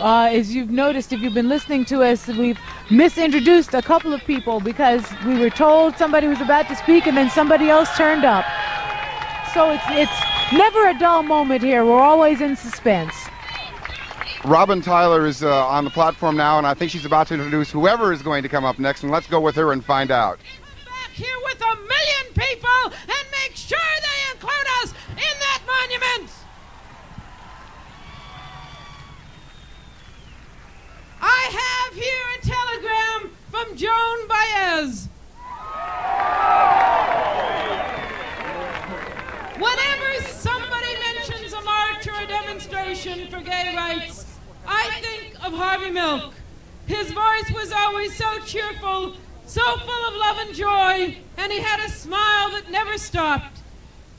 H: As you've noticed, if you've been listening to us, we've misintroduced a couple of people because we were told somebody was about to speak and then somebody else turned up. So it's never a dull moment here. We're always in suspense.
I: Robin Tyler is on the platform now, and I think she's about to introduce whoever is going to come up next, and let's go with her and find out.
E: Here with 1 million people and make sure they include us in that monument. I have here a telegram from Joan Baez. Whenever somebody mentions a march or a demonstration for gay rights, I think of Harvey Milk. His voice was always so cheerful, so full of love and joy, and he had a smile that never stopped.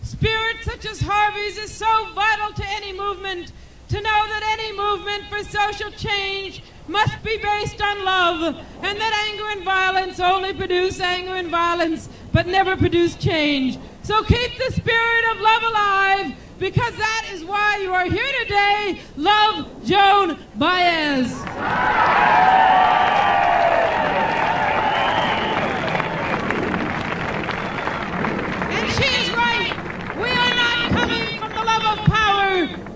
E: Spirit such as Harvey's is so vital to any movement, to know that any movement for social change must be based on love, and that anger and violence only produce anger and violence, but never produce change. So keep the spirit of love alive, because that is why you are here today. Love, Joan Baez.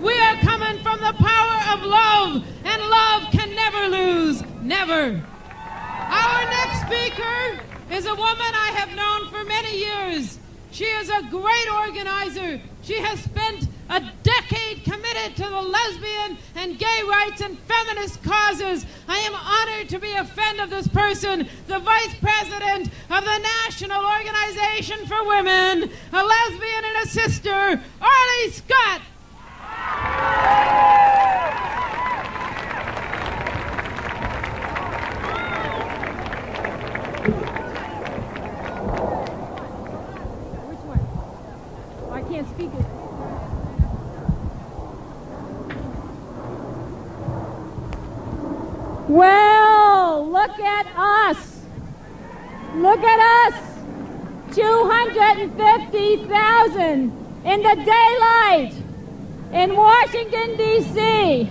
E: We are coming from the power of love, and love can never lose, never. Our next speaker is a woman I have known for many years. She is a great organizer. She has spent a decade committed to the lesbian and gay rights and feminist causes. I am honored to be a friend of this person, the Vice President of the National Organization for Women, a lesbian and a sister, Arlie Scott. Which one? I can't speak it. Well, look at us. Look at us. 250,000 in the daylight in Washington, D.C.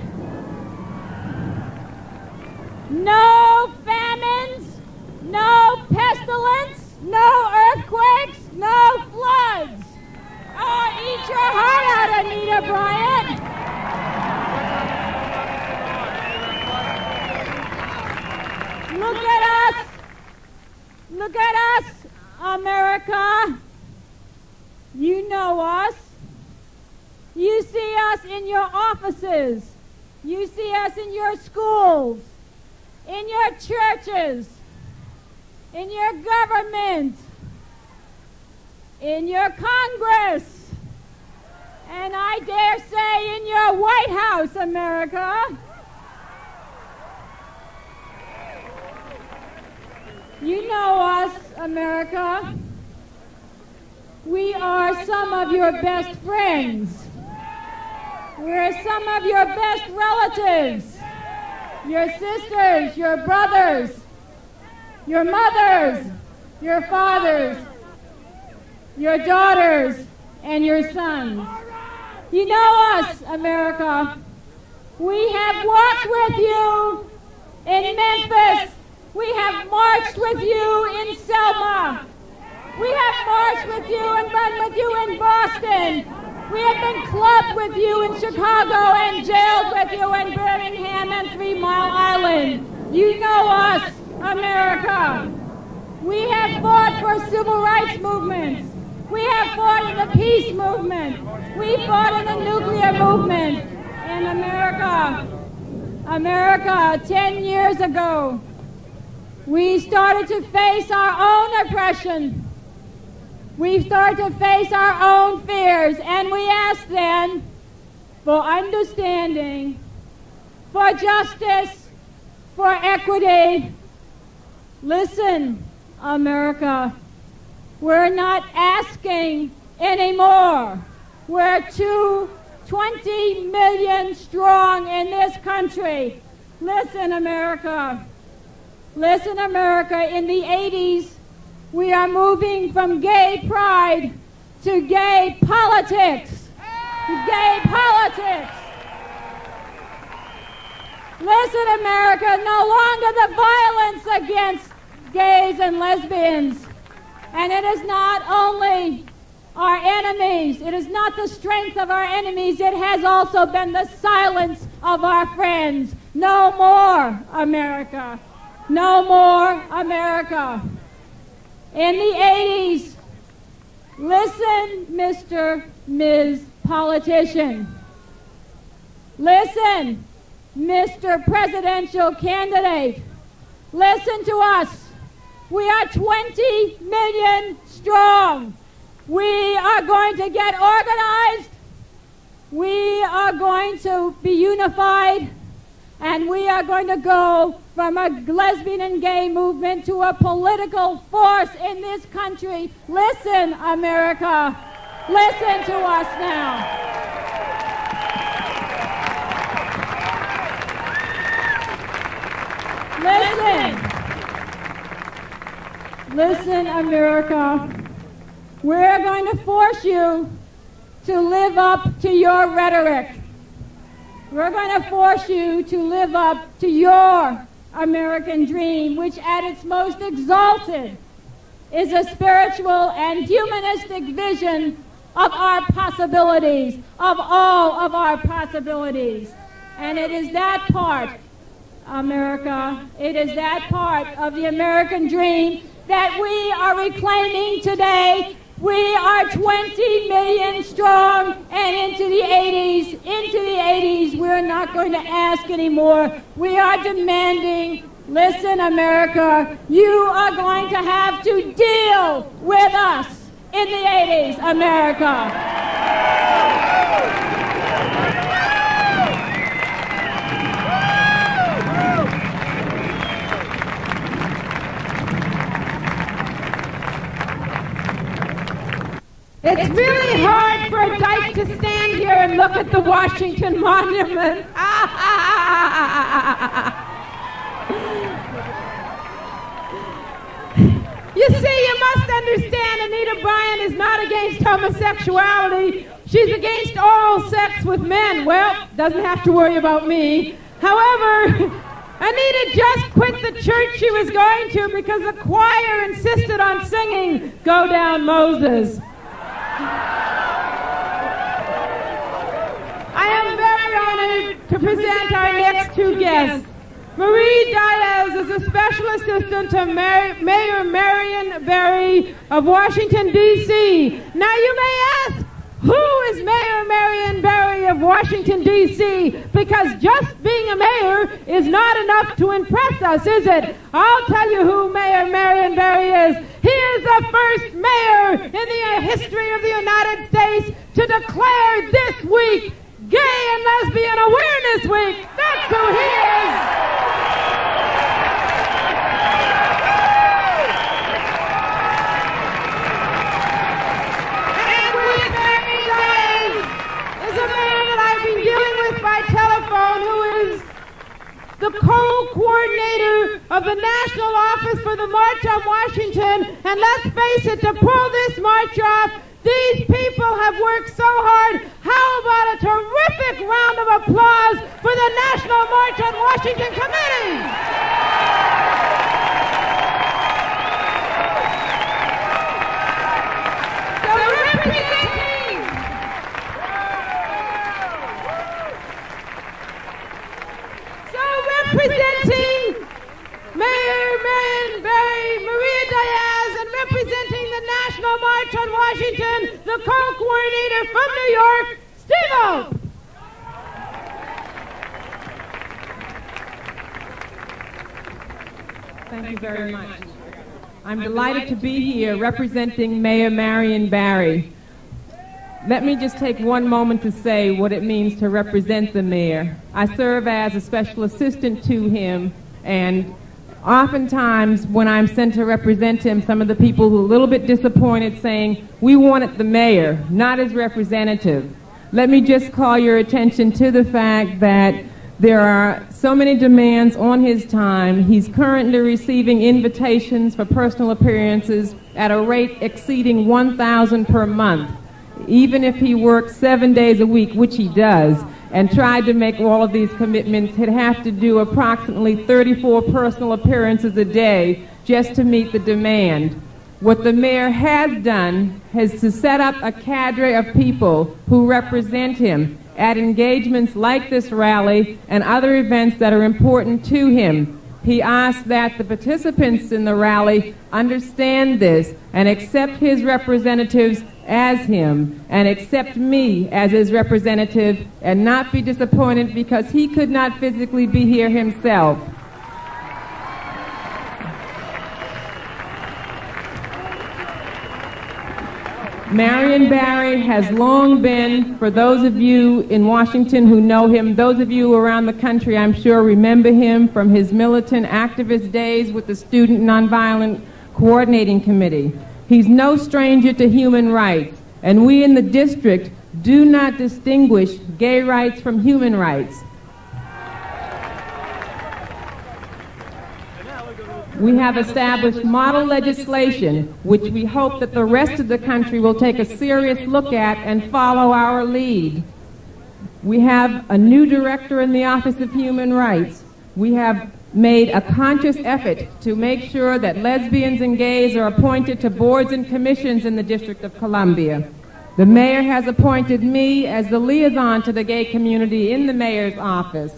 E: No famines, no pestilence, no earthquakes, no floods. Oh, eat your heart out, Anita Bryant. Look at us. Look at us, America. You know us. You see us in your offices. You see us in your schools, in your churches, in your government, in your Congress, and I dare say in your White House, America.
M: You know us, America. We are some of your best friends. We're some of your best relatives. Your sisters, your brothers, your mothers, your fathers, your daughters, and your sons. You know us, America. We have walked with you in Memphis. We have marched with you in Selma. We have marched with you and run with you in Boston. We have been clubbed with you in Chicago and jailed with you in Birmingham and 3 Mile Island. You know us, America. We have fought for civil rights movements. We have fought in the peace movement. We fought in the nuclear movement. In America, 10 years ago, we started to face our own oppression. We started to face our own fears, and we asked then for understanding, for justice, for equity. Listen, America, we're not asking anymore. We're 20 million strong in this country. Listen, America. Listen, America, in the 80s, we are moving from gay pride to gay politics. Gay politics. Listen, America, no longer the violence against gays and lesbians. And it is not only our enemies, it is not the strength of our enemies, it has also been the silence of our friends. No more, America. No more, America. In the 80s, listen, Mr. Ms. Politician. Listen, Mr. Presidential Candidate. Listen to us. We are 20 million strong. We are going to get organized. We are going to be unified. And we are going to go from a lesbian and gay movement to a political force in this country. Listen, America. Listen to us now. Listen, America. We're going to force you to live up to your rhetoric. We're going to force you to live up to your American dream, which at its most exalted is a spiritual and humanistic vision of our possibilities, of all of our possibilities. And it is that part, America, it is that part of the American dream that we are reclaiming today. We are 20 million strong, and into the 80s, we're not going to ask anymore. We are demanding, listen, America, you are going to have to deal with us in the 80s, America.
E: It's really hard for a dyke to stand here and look at the Washington Monument. You see, you must understand Anita Bryant is not against homosexuality. She's against oral sex with men. Well, doesn't have to worry about me. However, Anita just quit the church she was going to because the choir insisted on singing Go Down Moses. I am very honored to present our next two guests. Marie Diaz is a special assistant to Mayor Marion Barry of Washington, D.C. Now you may ask, who is Mayor Marion Barry of Washington, D.C.? Because just being a mayor is not enough to impress us, is it? I'll tell you who Mayor Marion Barry is. He is the first mayor in the history of the United States to declare this week Gay and Lesbian Awareness Week. That's who he is. national office for the March on Washington, and let's face it, to pull this march off, these people have worked so hard. How about a terrific round of applause for the National March on Washington Committee? Representing Mayor Marion Barry, Maria Diaz, and representing the National March on Washington, the co-coordinator from New York, Steve-O.
B: Thank you very much. I'm delighted to be here representing Mayor Marion Barry. Let me just take one moment to say what it means to represent the mayor. I serve as a special assistant to him, and oftentimes when I'm sent to represent him, some of the people were a little bit disappointed saying, we wanted the mayor, not his representative. Let me just call your attention to the fact that there are so many demands on his time. He's currently receiving invitations for personal appearances at a rate exceeding 1,000 per month. Even if he works 7 days a week, which he does, and tried to make all of these commitments, he'd have to do approximately 34 personal appearances a day just to meet the demand. What the mayor has done is to set up a cadre of people who represent him at engagements like this rally and other events that are important to him. He asks that the participants in the rally understand this and accept his representatives as him and accept me as his representative and not be disappointed because he could not physically be here himself. Marion Barry has long been, for those of you in Washington who know him, those of you around the country I'm sure remember him from his militant activist days with the Student Nonviolent Coordinating Committee. He's no stranger to human rights, and we in the district do not distinguish gay rights from human rights. We have established model legislation, which we hope that the rest of the country will take a serious look at and follow our lead. We have a new director in the Office of Human Rights. We have made a conscious effort to make sure that lesbians and gays are appointed to boards and commissions in the District of Columbia. The mayor has appointed me as the liaison to the gay community in the mayor's office.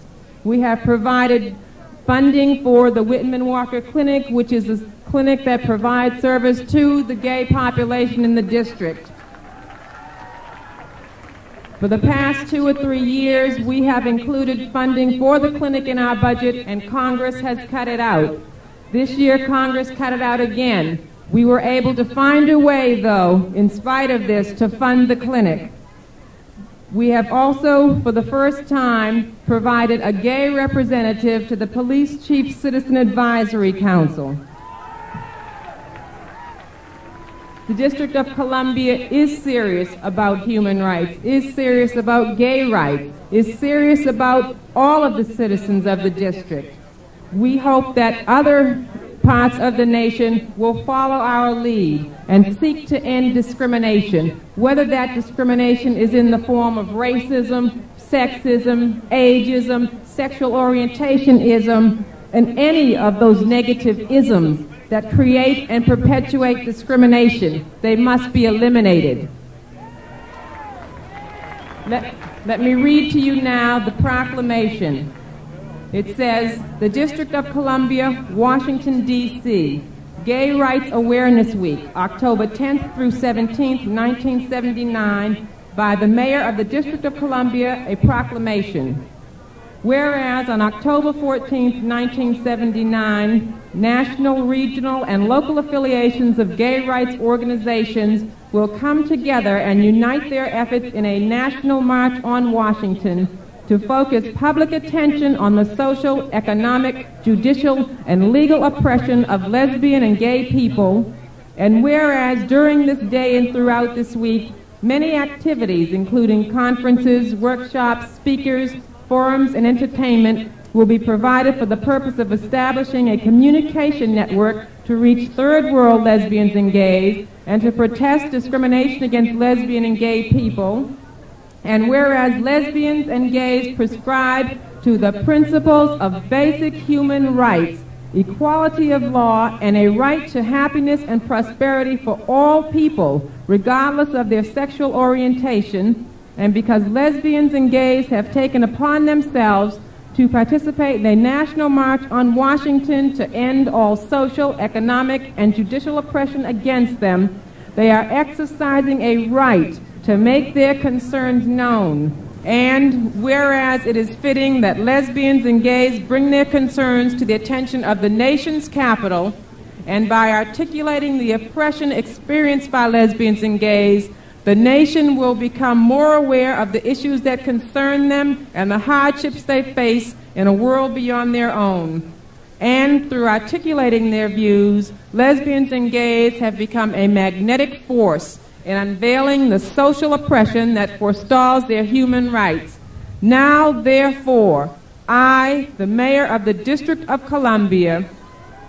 B: We have provided funding for the Whitman Walker Clinic, which is a clinic that provides service to the gay population in the district. For the past 2 or 3 years, we have included funding for the clinic in our budget, and Congress has cut it out. This year, Congress cut it out again. We were able to find a way, though, in spite of this, to fund the clinic. We have also, for the first time, provided a gay representative to the Police Chief Citizen Advisory Council. The District of Columbia is serious about human rights, is serious about gay rights, is serious about all of the citizens of the district. We hope that other parts of the nation will follow our lead and seek to end discrimination, whether that discrimination is in the form of racism, sexism, ageism, sexual orientationism, and any of those negative isms that create and perpetuate discrimination. They must be eliminated. Let me read to you now the proclamation. It says, the District of Columbia, Washington, D.C., Gay Rights Awareness Week, October 10th through 17th, 1979, by the Mayor of the District of Columbia, a proclamation. Whereas on October 14th, 1979, national, regional, and local affiliations of gay rights organizations will come together and unite their efforts in a national march on Washington to focus public attention on the social, economic, judicial, and legal oppression of lesbian and gay people. And whereas during this day and throughout this week, many activities, including conferences, workshops, speakers, forums, and entertainment, will be provided for the purpose of establishing a communication network to reach third world lesbians and gays and to protest discrimination against lesbian and gay people. And whereas lesbians and gays prescribe to the principles of basic human rights, equality of law, and a right to happiness and prosperity for all people, regardless of their sexual orientation, and because lesbians and gays have taken upon themselves to participate in a national march on Washington to end all social, economic, and judicial oppression against them, they are exercising a right to make their concerns known. And whereas it is fitting that lesbians and gays bring their concerns to the attention of the nation's capital, and by articulating the oppression experienced by lesbians and gays, the nation will become more aware of the issues that concern them and the hardships they face in a world beyond their own. And through articulating their views, lesbians and gays have become a magnetic force in unveiling the social oppression that forestalls their human rights. Now, therefore, I, the Mayor of the District of Columbia,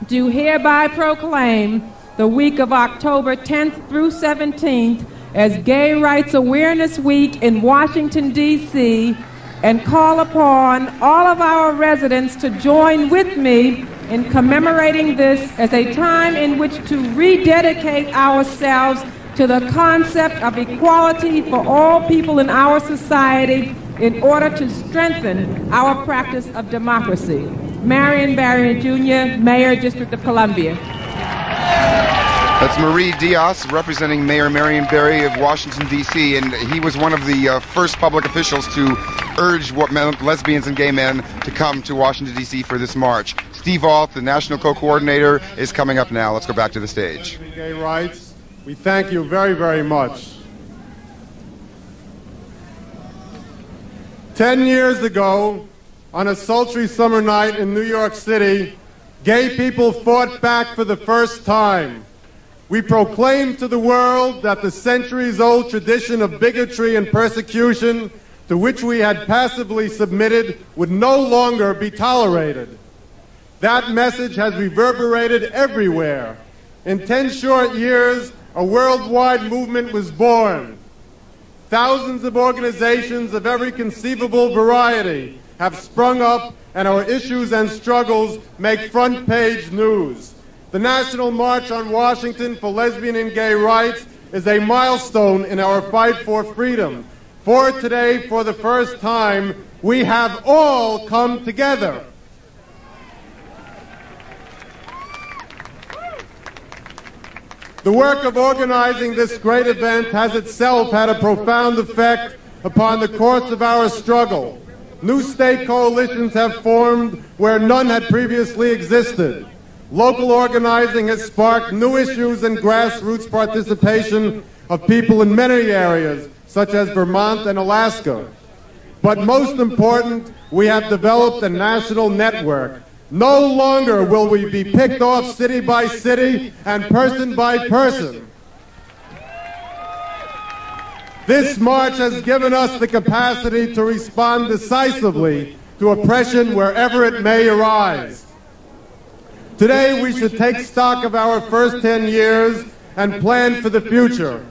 B: do hereby proclaim the week of October 10th through 17th as Gay Rights Awareness Week in Washington, D.C., and call upon all of our residents to join with me in commemorating this as a time in which to rededicate ourselves to the concept of equality for all people in our society in order to strengthen our practice of democracy. Marion Barry Jr., Mayor, District of Columbia.
I: That's Marie Diaz, representing Mayor Marion Barry of Washington, D.C., and he was one of the first public officials to urge lesbians and gay men to come to Washington, D.C. for this march. Steve Ault, the national co-coordinator, is coming up now. Let's go back to the stage.
C: Gay rights, we thank you very, very much. 10 years ago, on a sultry summer night in New York City, gay people fought back for the first time. We proclaimed to the world that the centuries-old tradition of bigotry and persecution to which we had passively submitted would no longer be tolerated. That message has reverberated everywhere. In 10 short years, a worldwide movement was born. Thousands of organizations of every conceivable variety have sprung up, and our issues and struggles make front-page news. The National March on Washington for Lesbian and Gay Rights is a milestone in our fight for freedom. For today, for the first time, we have all come together. The work of organizing this great event has itself had a profound effect upon the course of our struggle. New state coalitions have formed where none had previously existed. Local organizing has sparked new issues and grassroots participation of people in many areas, such as Vermont and Alaska. But most important, we have developed a national network. No longer will we be picked off city by city and person by person. This march has given us the capacity to respond decisively to oppression wherever it may arise. Today, we should take stock of our first 10 years and plan for the future.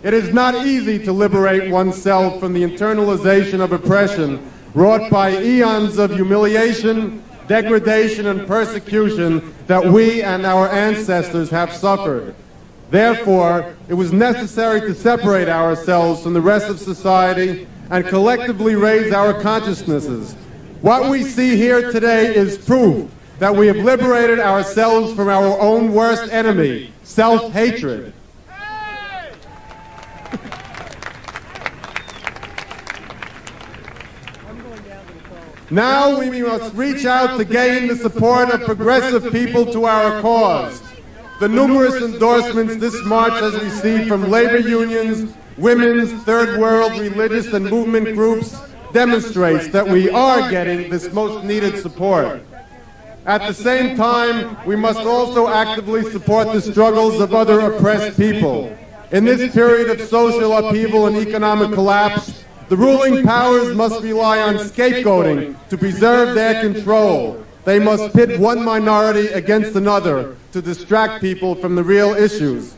C: It is not easy to liberate oneself from the internalization of oppression wrought by eons of humiliation, degradation, and persecution that we and our ancestors have suffered. Therefore, it was necessary to separate ourselves from the rest of society and collectively raise our consciousnesses. What we see here today is proof that we have liberated ourselves from our own worst enemy, self-hatred. Now we must reach out to gain the support of progressive people to our cause. The numerous endorsements this march has received from labor unions, women's, third world, religious, and movement groups demonstrates that we are getting this most needed support. At the same time, we must also actively support the struggles of other oppressed people. In this period of social upheaval and economic collapse, The ruling powers must rely on scapegoating to preserve their control. They must pit one minority against another to distract people from the real issues.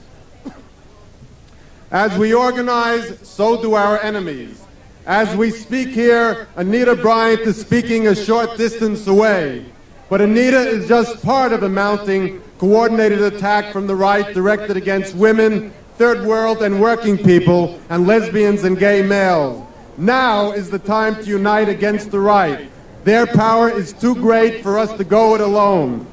C: As we organize, so do our enemies. As we speak here, Anita Bryant is speaking a short distance away. But Anita is just part of a mounting, coordinated attack from the right directed against women, third world and working people, and lesbians and gay males. Now is the time to unite against the right. Their power is too great for us to go it alone.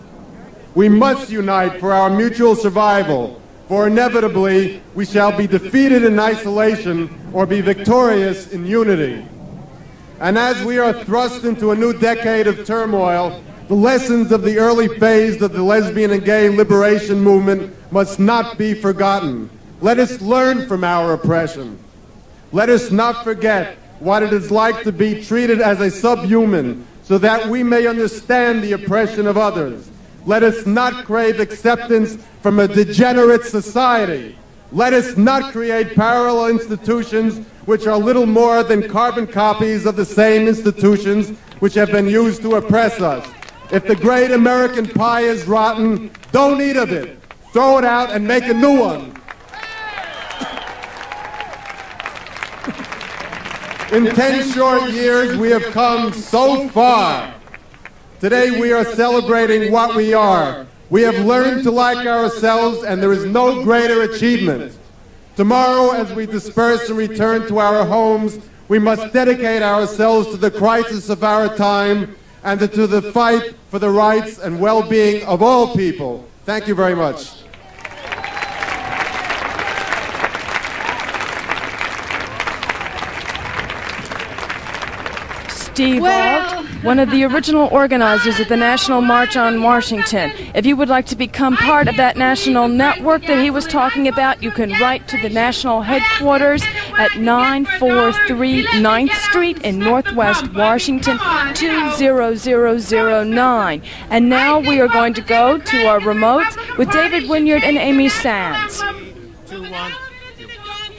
C: We must unite for our mutual survival, for inevitably we shall be defeated in isolation or be victorious in unity. And as we are thrust into a new decade of turmoil, the lessons of the early phase of the lesbian and gay liberation movement must not be forgotten. Let us learn from our oppression. Let us not forget what it is like to be treated as a subhuman so that we may understand the oppression of others. Let us not crave acceptance from a degenerate society. Let us not create parallel institutions which are little more than carbon copies of the same institutions which have been used to oppress us. If the great American pie is rotten, don't eat of it. Throw it out and make a new one. In 10 short years, we have come so far. Today, we are celebrating what we are. We have learned to like ourselves, and there is no greater achievement. Tomorrow, as we disperse and return to our homes, we must dedicate ourselves to the crisis of our time and to the fight for the rights and well-being of all people. Thank you very much.
G: Steve Walt, one of the original organizers of the National March on Washington. If you would like to become part of that national network that he was talking about, you can write to the national headquarters at 943 9th Street in Northwest Washington, 20009. And now we are going to go to our remotes with David Wynyard and Amy Sands.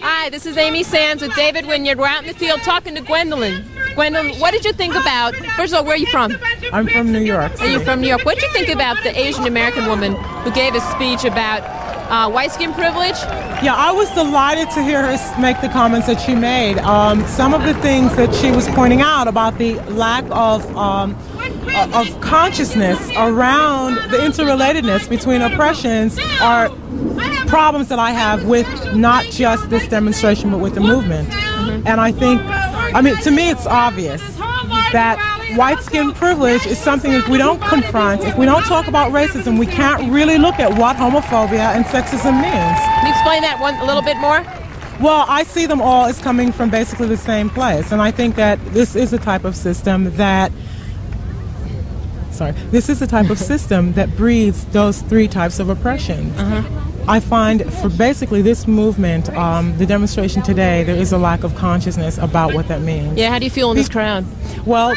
Q: Hi, this is Amy Sands with David Wynyard. We're out in the field talking to Gwendolyn. Gwendolyn, what did you think about, first of all, where are you from?
D: I'm from New York.
Q: Are you from New York? What did you think about the Asian American woman who gave a speech about white skin privilege?
D: Yeah, I was delighted to hear her make the comments that she made. Some of the things that she was pointing out about the lack of consciousness around the interrelatedness between oppressions are problems that I have with not just this demonstration but with the movement. And I think, to me it's obvious that white skin privilege is something if we don't confront, if we don't talk about racism, we can't really look at what homophobia and sexism means.
Q: Can you explain that one a little bit more?
D: Well, I see them all as coming from basically the same place, and I think that this is a type of system that breeds those three types of oppression. I find for basically this movement, the demonstration today, there is a lack of consciousness about what that means.
Q: Yeah, how do you feel in this crowd?
D: Well,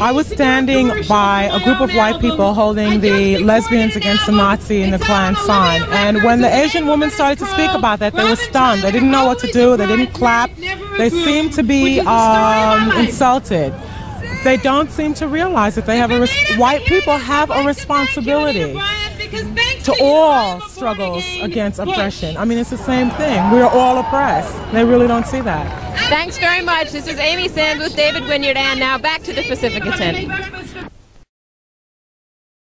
D: I was standing by a group of white people holding the Lesbians Against the Nazi and the Klan sign, and when the Asian woman started to speak about that, they were stunned. They didn't know what to do. They didn't clap. They seemed to be insulted. They don't seem to realize that they have white people have a responsibility to all struggles against oppression. It's the same thing. We're all oppressed. They really don't see that.
Q: Thanks very much. This is Amy Sands with David Wynyard, and now back to the Pacifica tent.